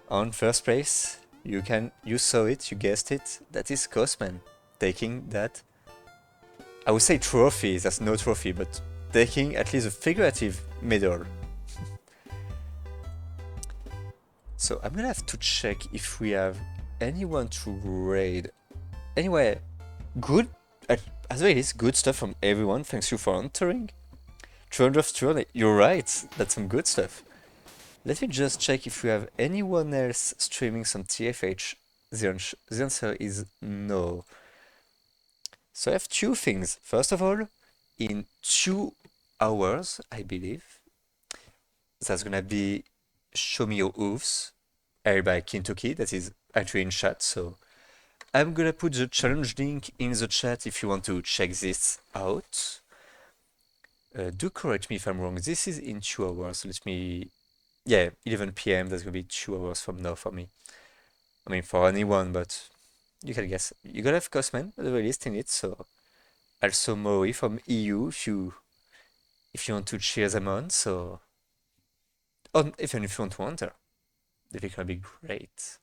On 1st place, you saw it, you guessed it, that is Cosman, taking that, I would say trophy, that's no trophy, but taking at least a figurative medal. So I'm gonna have to check if we have anyone to raid. Anyway, good, as well as good stuff from everyone, thanks you for entering. 200, you're right, that's some good stuff. Let me just check if we have anyone else streaming some TFH. The answer is no. So I have 2 things. First of all, in 2 hours, I believe, that's gonna be Show Me Your Hooves, aired by Kentucky, that is actually in chat, so I'm gonna put the challenge link in the chat if you want to check this out. Do correct me if I'm wrong, this is in 2 hours, let me... Yeah, 11 p.m, that's gonna be 2 hours from now for me. I mean, for anyone, but you can guess. You gotta have Cosman at the very least in it, so also Mori from EU if you want to cheer them on, so even if you want to enter, I think it'll be great.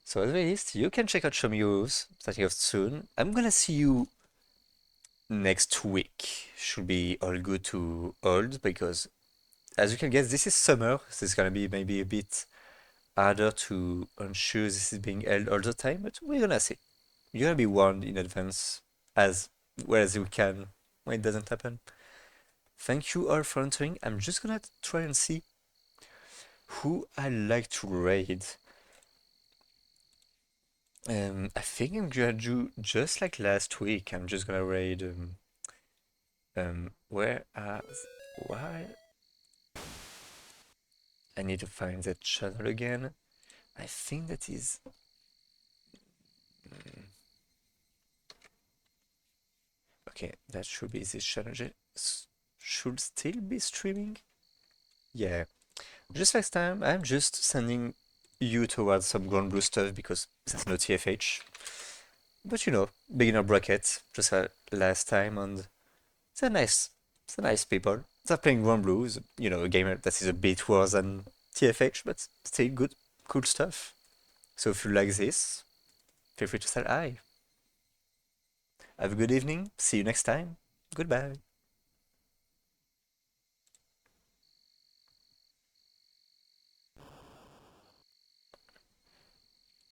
So at the very least, you can check out Show Me Your Moves starting off soon. I'm gonna see you next week. Should be all good to hold because as you can guess, this is summer, so it's gonna be maybe a bit harder to ensure this is being held all the time, but we're gonna see. You're gonna be warned in advance as well as you can when it doesn't happen. Thank you all for entering. I'm just gonna try and see who I like to raid. I think I'm gonna do just like last week. I'm just gonna raid where why I need to find that channel again. I think that is okay, that should be this channel. Should still be streaming. Yeah, just last time I'm just sending you towards some ground blue stuff because there's no TFH. But you know, beginner bracket, just last time, and they're nice. They're nice people. They're playing Grand Blues, you know, a game that is a bit worse than TFH, but still good, cool stuff. So if you like this, feel free to say hi. Have a good evening. See you next time. Goodbye.